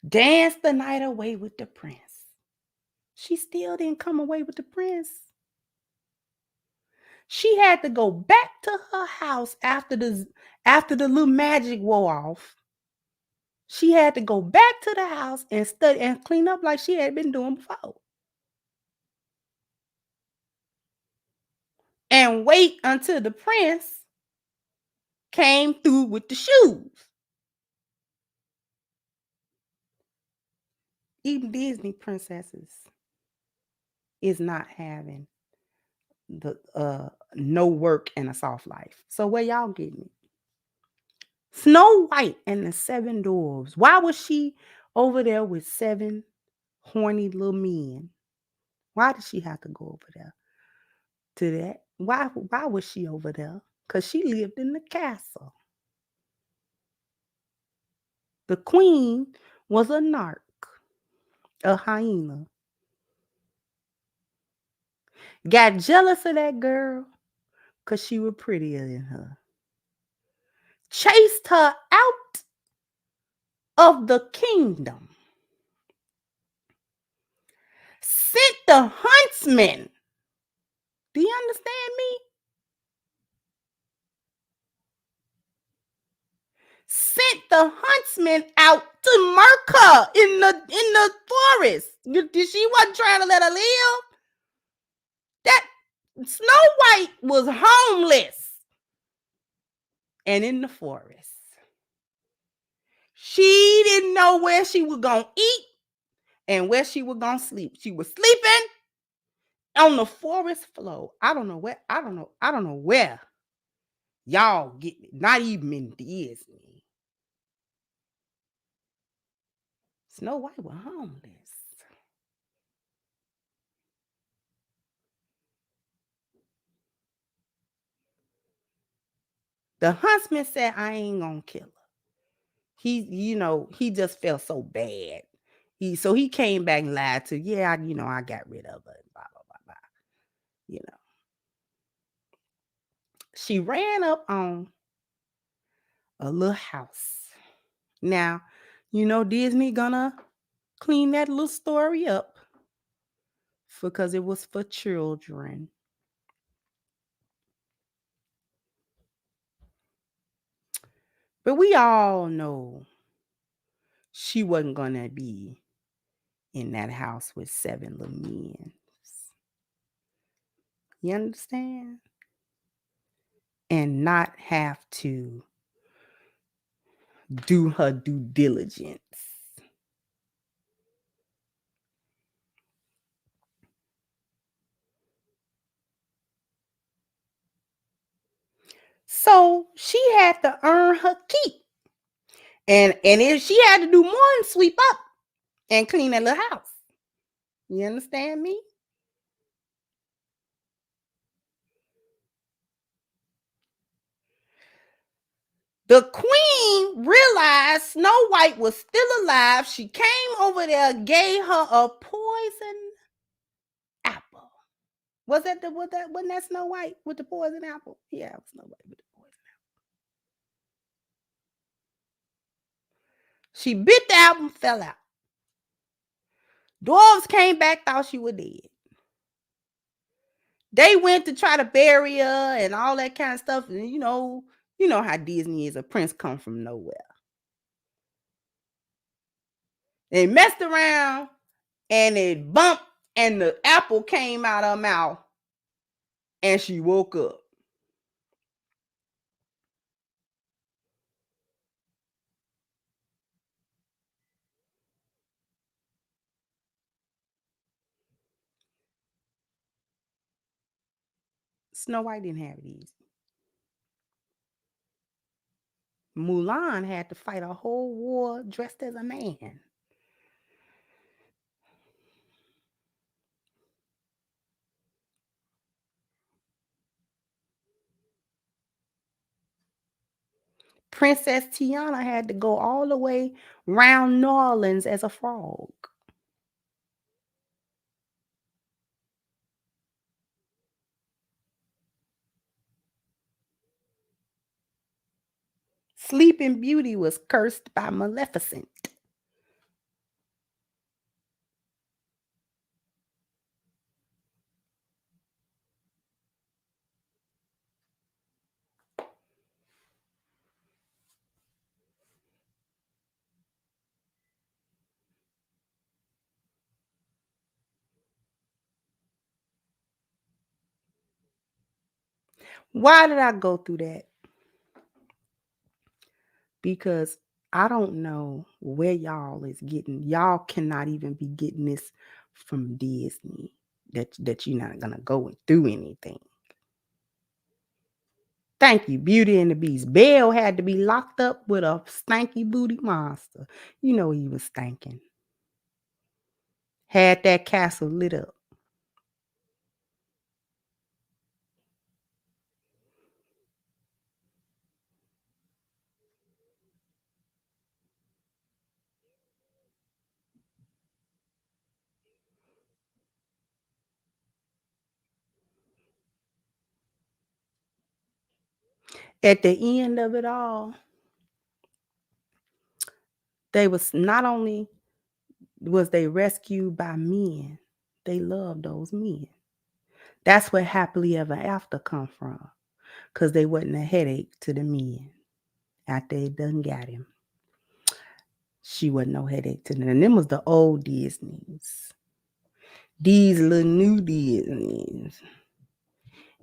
danced the night away with the prince. She still didn't come away with the prince. She had to go back to her house after the little magic wore off. She had to go back to the house and study and clean up like she had been doing before. And wait until the prince came through with the shoes. Even Disney princesses is not having the no work and a soft life. So where y'all getting it? Snow White and the Seven Dwarfs. Why was she over there with 7 horny little men? Why did she have to go over there to that? Why was she over there? Because she lived in the castle. The queen was a narc, a hyena. Got jealous of that girl because she was prettier than her. Chased her out of the kingdom. Sent the huntsman. Do you understand me? Sent the huntsman out to murk her in the forest. She wasn't trying to let her live. That Snow White was homeless and in the forest. She didn't know where she was gonna eat and where she was gonna sleep. She was sleeping on the forest floor. I don't know where. Y'all get it. Not even in Disney. Snow White was homeless. The huntsman said, I ain't gonna kill her. He just felt so bad. So he came back and lied to, I got rid of her. Blah, blah, blah, blah. She ran up on a little house. Now, Disney gonna clean that little story up because it was for children. But we all know she wasn't gonna be in that house with 7 little men. You understand? And not have to do her due diligence. So she had to earn her keep. And if she had to do more than sweep up and clean that little house. You understand me? The queen realized Snow White was still alive. She came over there, gave her a poison apple. Wasn't that Snow White with the poison apple? Yeah, it was Snow White with the poison apple. She bit the apple, fell out. Dwarves came back, thought she was dead. They went to try to bury her and all that kind of stuff. And you know how Disney is. A prince come from nowhere. They messed around and it bumped and the apple came out of her mouth and she woke up. Snow White didn't have it easy. Mulan had to fight a whole war dressed as a man. Princess Tiana had to go all the way round New Orleans as a frog. Sleeping Beauty was cursed by Maleficent. Why did I go through that? Because I don't know where y'all is getting. Y'all cannot even be getting this from Disney. That you're not gonna go through anything. Thank you, Beauty and the Beast. Belle had to be locked up with a stanky booty monster. You know he was stinking. Had that castle lit up. At the end of it all, they was not only was they rescued by men, they loved those men. That's where happily ever after come from. Because they wasn't a headache to the men after they done got him. She wasn't no headache to them. And them was the old Disneys. These little new Disneys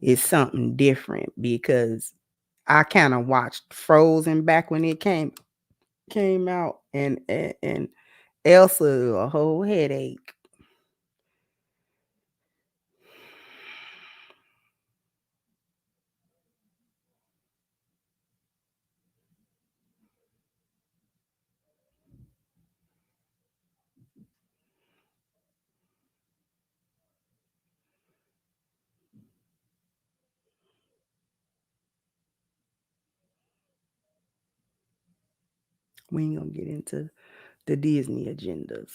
is something different because I kind of watched Frozen back when it came out, and Elsa a whole headache. We ain't gonna get into the Disney agendas.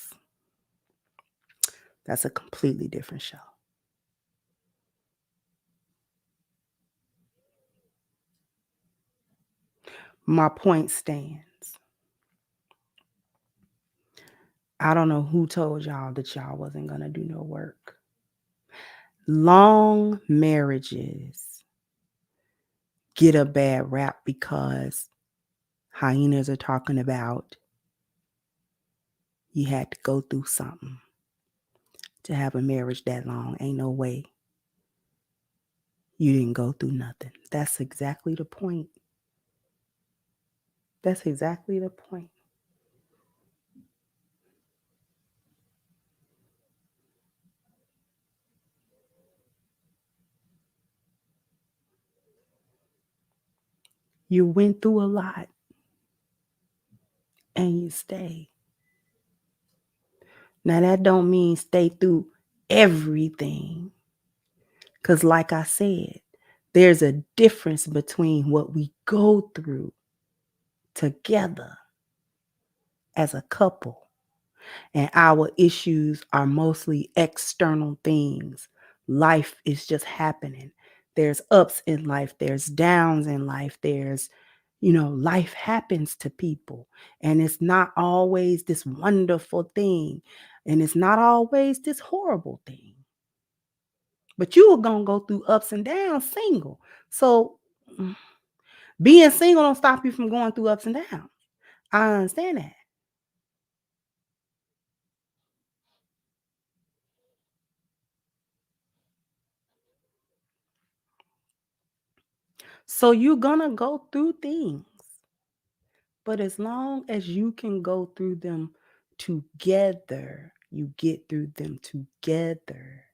That's a completely different show. My point stands. I don't know who told y'all that y'all wasn't gonna do no work. Long marriages get a bad rap because hyenas are talking about you had to go through something to have a marriage that long. Ain't no way you didn't go through nothing. That's exactly the point. That's exactly the point. You went through a lot and you stay. Now that don't mean stay through everything. Because like I said, there's a difference between what we go through together as a couple, and our issues are mostly external things. Life is just happening. There's ups in life, there's downs in life, there's, life happens to people, and it's not always this wonderful thing, and it's not always this horrible thing. But you were going to go through ups and downs single. So being single don't stop you from going through ups and downs. I understand that. So you're going to go through things. But as long as you can go through them together, you get through them together.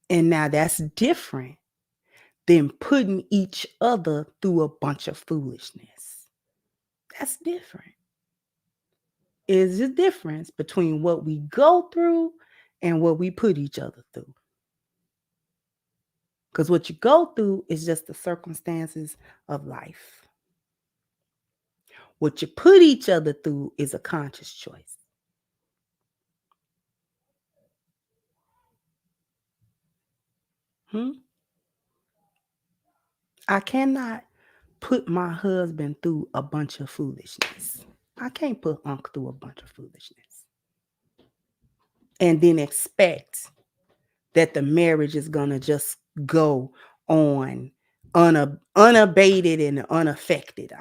And now that's different than putting each other through a bunch of foolishness. That's different. Is the difference between what we go through and what we put each other through. Because what you go through is just the circumstances of life. What you put each other through is a conscious choice. I cannot put my husband through a bunch of foolishness. I can't put Unc through a bunch of foolishness. And then expect that the marriage is going to just go on unabated and unaffected.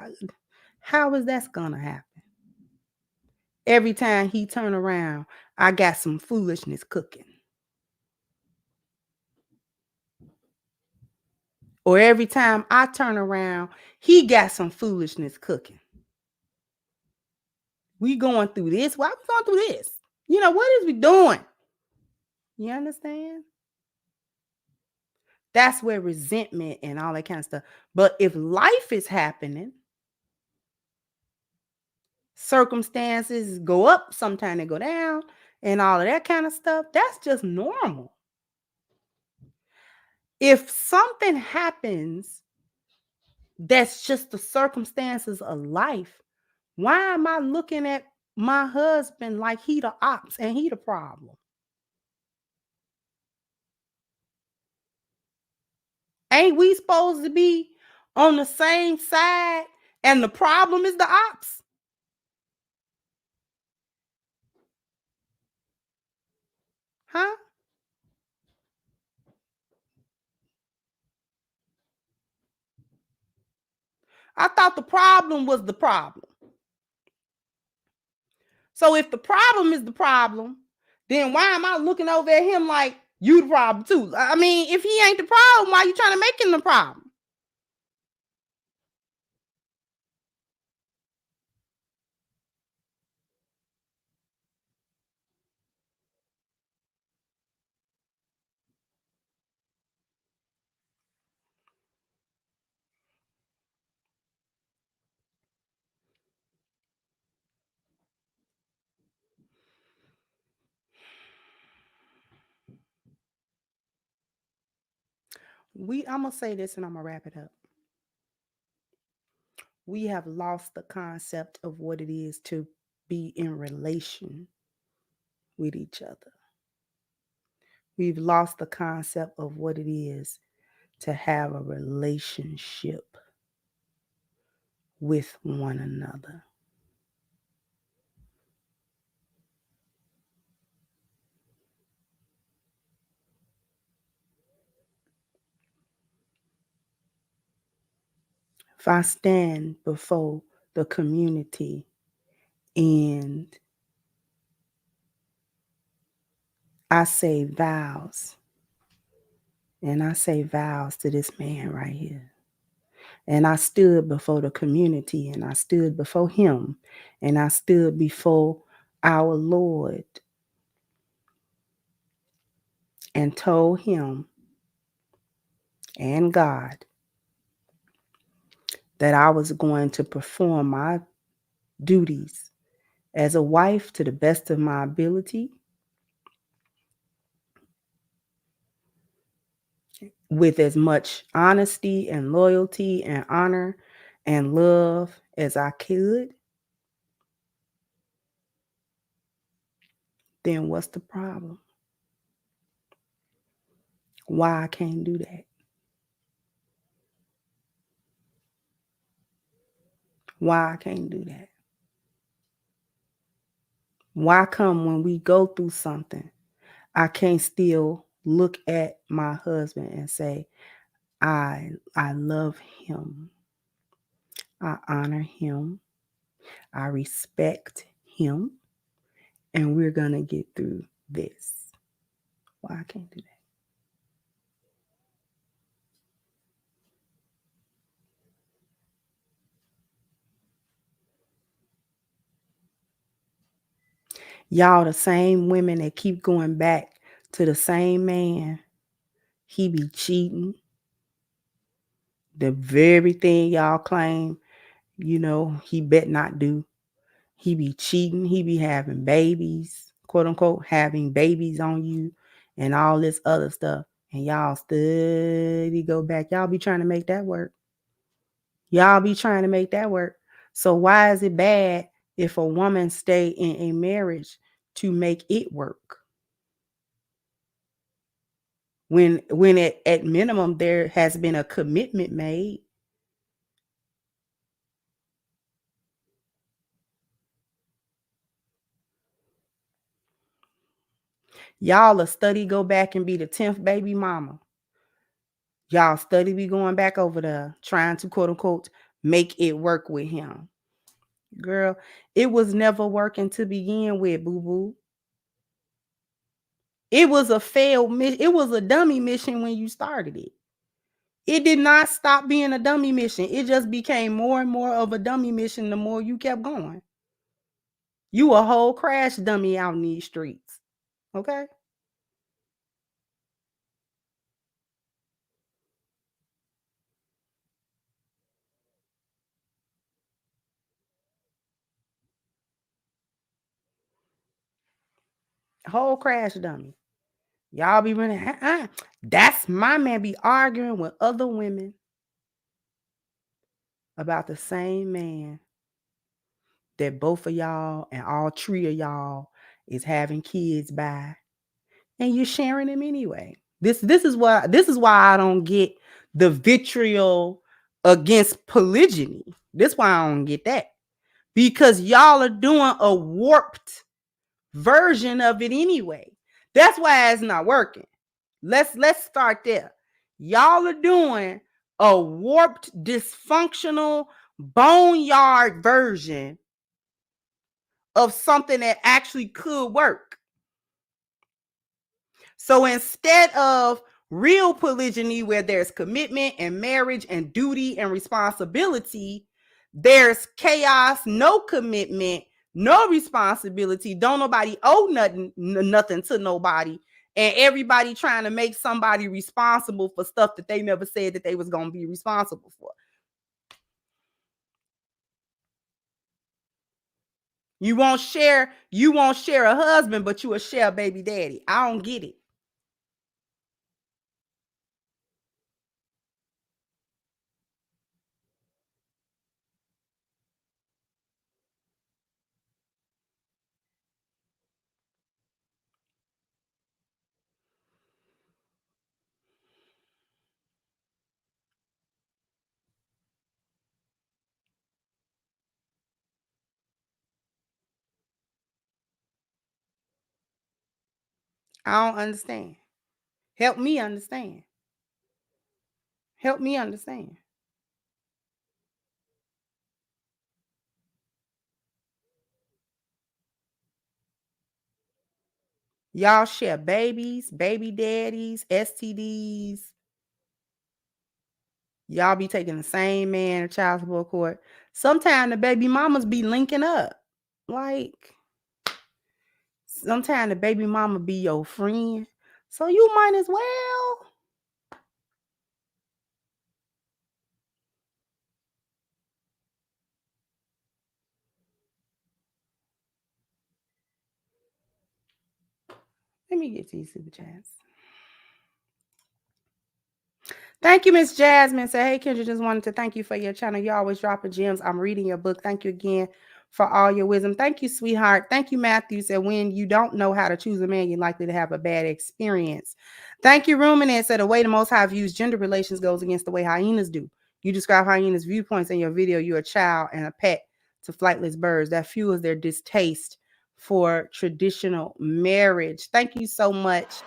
How is that going to happen? Every time he turn around, I got some foolishness cooking. Or every time I turn around, he got some foolishness cooking. We going through this. Why we going through this? What is we doing? You understand? That's where resentment and all that kind of stuff. But if life is happening, circumstances go up, sometimes they go down, and all of that kind of stuff, that's just normal. If something happens that's just the circumstances of life, why am I looking at my husband like he the ox and he the problem? Ain't we supposed to be on the same side and the problem is the ox? Huh? I thought the problem was the problem. So if the problem is the problem, then why am I looking over at him like you the problem too? I mean, if he ain't the problem, why are you trying to make him the problem? I'm gonna say this and I'm gonna wrap it up. We have lost the concept of what it is to be in relation with each other. We've lost the concept of what it is to have a relationship with one another. If I stand before the community and I say vows, and I say vows to this man right here, and I stood before the community, and I stood before him, and I stood before our Lord and told him and God that I was going to perform my duties as a wife to the best of my ability, with as much honesty and loyalty and honor and love as I could, then what's the problem? Why I can't do that? Why I can't do that? Why come when we go through something, I can't still look at my husband and say, I love him. I honor him. I respect him. And we're going to get through this. Well, I can't do that. Y'all, the same women that keep going back to the same man, he be cheating. The very thing y'all claim, he bet not do. He be cheating. He be having babies, quote unquote, having babies on you and all this other stuff. And y'all steady go back. Y'all be trying to make that work. Y'all be trying to make that work. So why is it bad if a woman stay in a marriage to make it work? When at minimum there has been a commitment made. Y'all a study go back and be the 10th baby mama. Y'all study be going back over there trying to quote unquote make it work with him. Girl, it was never working to begin with, boo-boo. It was a failed mission. It was a dummy mission when you started it. It did not stop being a dummy mission. It just became more and more of a dummy mission the more you kept going. You a whole crash dummy out in these streets. Okay? Whole crash dummy. Y'all be running. That's my man be arguing with other women about the same man that both of y'all and all three of y'all is having kids by, and you're sharing them anyway. This is why I don't get the vitriol against polygyny. This is why I don't get that, because y'all are doing a warped version of it anyway. That's why it's not working. Let's start there. Y'all are doing a warped, dysfunctional, boneyard version of something that actually could work. So instead of real polygyny, where there's commitment and marriage and duty and responsibility, there's chaos, no commitment, no responsibility, don't nobody owe nothing to nobody, and everybody trying to make somebody responsible for stuff that they never said that they was going to be responsible for. You won't share a husband, but you will share a baby daddy. I don't get it. I don't understand. Help me understand. Help me understand. Y'all share babies, baby daddies, STDs. Y'all be taking the same man to child support court. Sometimes the baby mamas be linking up. Like, sometimes the baby mama be your friend. So you might as well. Let me get to these super chats. Thank you, Miss Jasmine. Say, hey, Kendra, just wanted to thank you for your channel. You always dropping gems. I'm reading your book. Thank you again for all your wisdom. Thank you, sweetheart. Thank you, Matthew. Said, when you don't know how to choose a man, you're likely to have a bad experience. Thank you, Ruminant. Said, the way the Most High views gender relations goes against the way hyenas do. You describe hyenas' viewpoints in your video. You're a child and a pet to flightless birds. That fuels their distaste for traditional marriage. Thank you so much.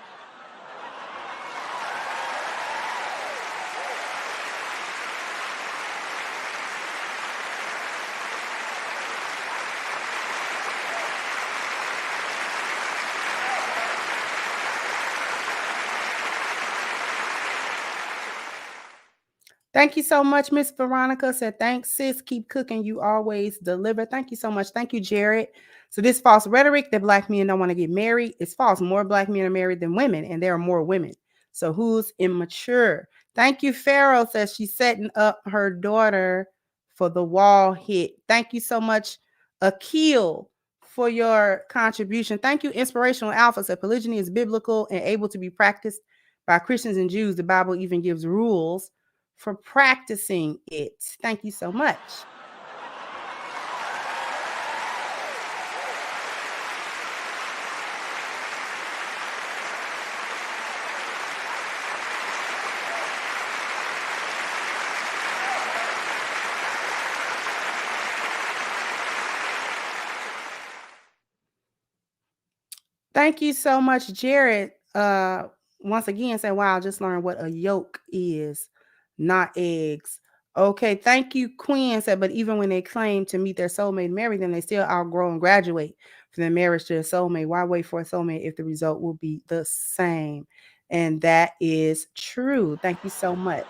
Thank you so much, Miss Veronica. Said, thanks, sis. Keep cooking. You always deliver. Thank you so much. Thank you, Jared. So this false rhetoric that black men don't want to get married is false. More black men are married than women, and there are more women. So who's immature? Thank you, Pharaoh. Says she's setting up her daughter for the wall hit. Thank you so much, Akil, for your contribution. Thank you, Inspirational Alpha. Said polygyny is biblical and able to be practiced by Christians and Jews. The Bible even gives rules for practicing it. Thank you so much. Thank you so much, Jared. Once again, say, wow, I just learned what a yolk is, not eggs. Okay, thank you, Quinn. Said, but even when they claim to meet their soulmate and marry them, they still outgrow and graduate from their marriage to a soulmate. Why wait for a soulmate if the result will be the same? And that is true. Thank you so much.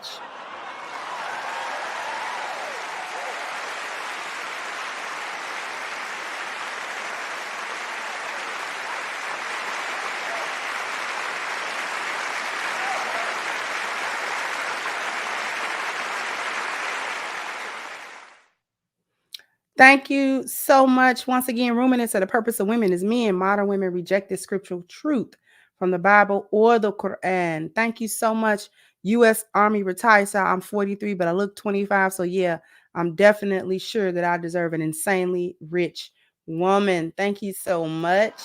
Thank you so much. Once again, ruminants are the purpose of women is men. Modern women reject this scriptural truth from the Bible or the Quran. Thank you so much. U.S. Army retired. So I'm 43, but I look 25. So yeah, I'm definitely sure that I deserve an insanely rich woman. Thank you so much.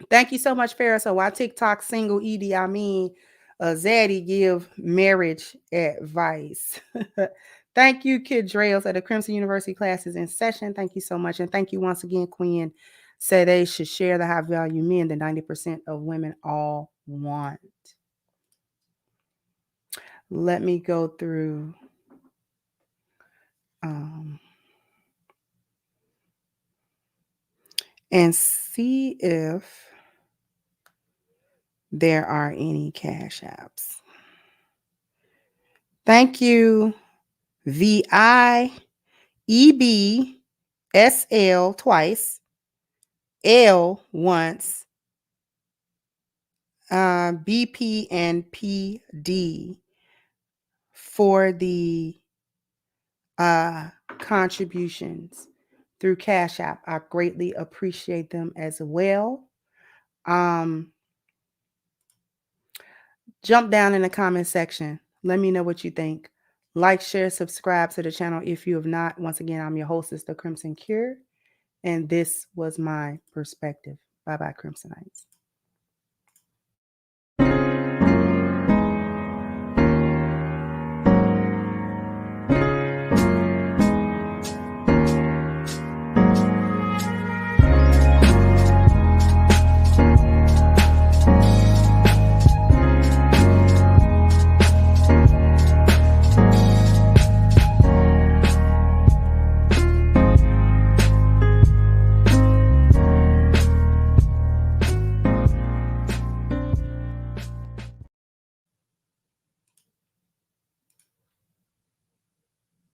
Thank you so much, Farrah. So why TikTok single Edie, I mean, Zaddy give marriage advice. Thank you, Kid Drales at the Crimson University classes in session. Thank you so much. And thank you once again, Queen. Say they should share the high value men that 90% of women all want. Let me go through. And see if there are any cash apps. Thank you, VIEBSL twice, L once, BP and PD for the contributions through Cash App. I greatly appreciate them as well. Jump down in the comment section. Let me know what you think. Like, share, subscribe to the channel if you have not. Once again, I'm your hostess, The Crimson Cure, and this was my perspective. Bye-bye, Crimsonites.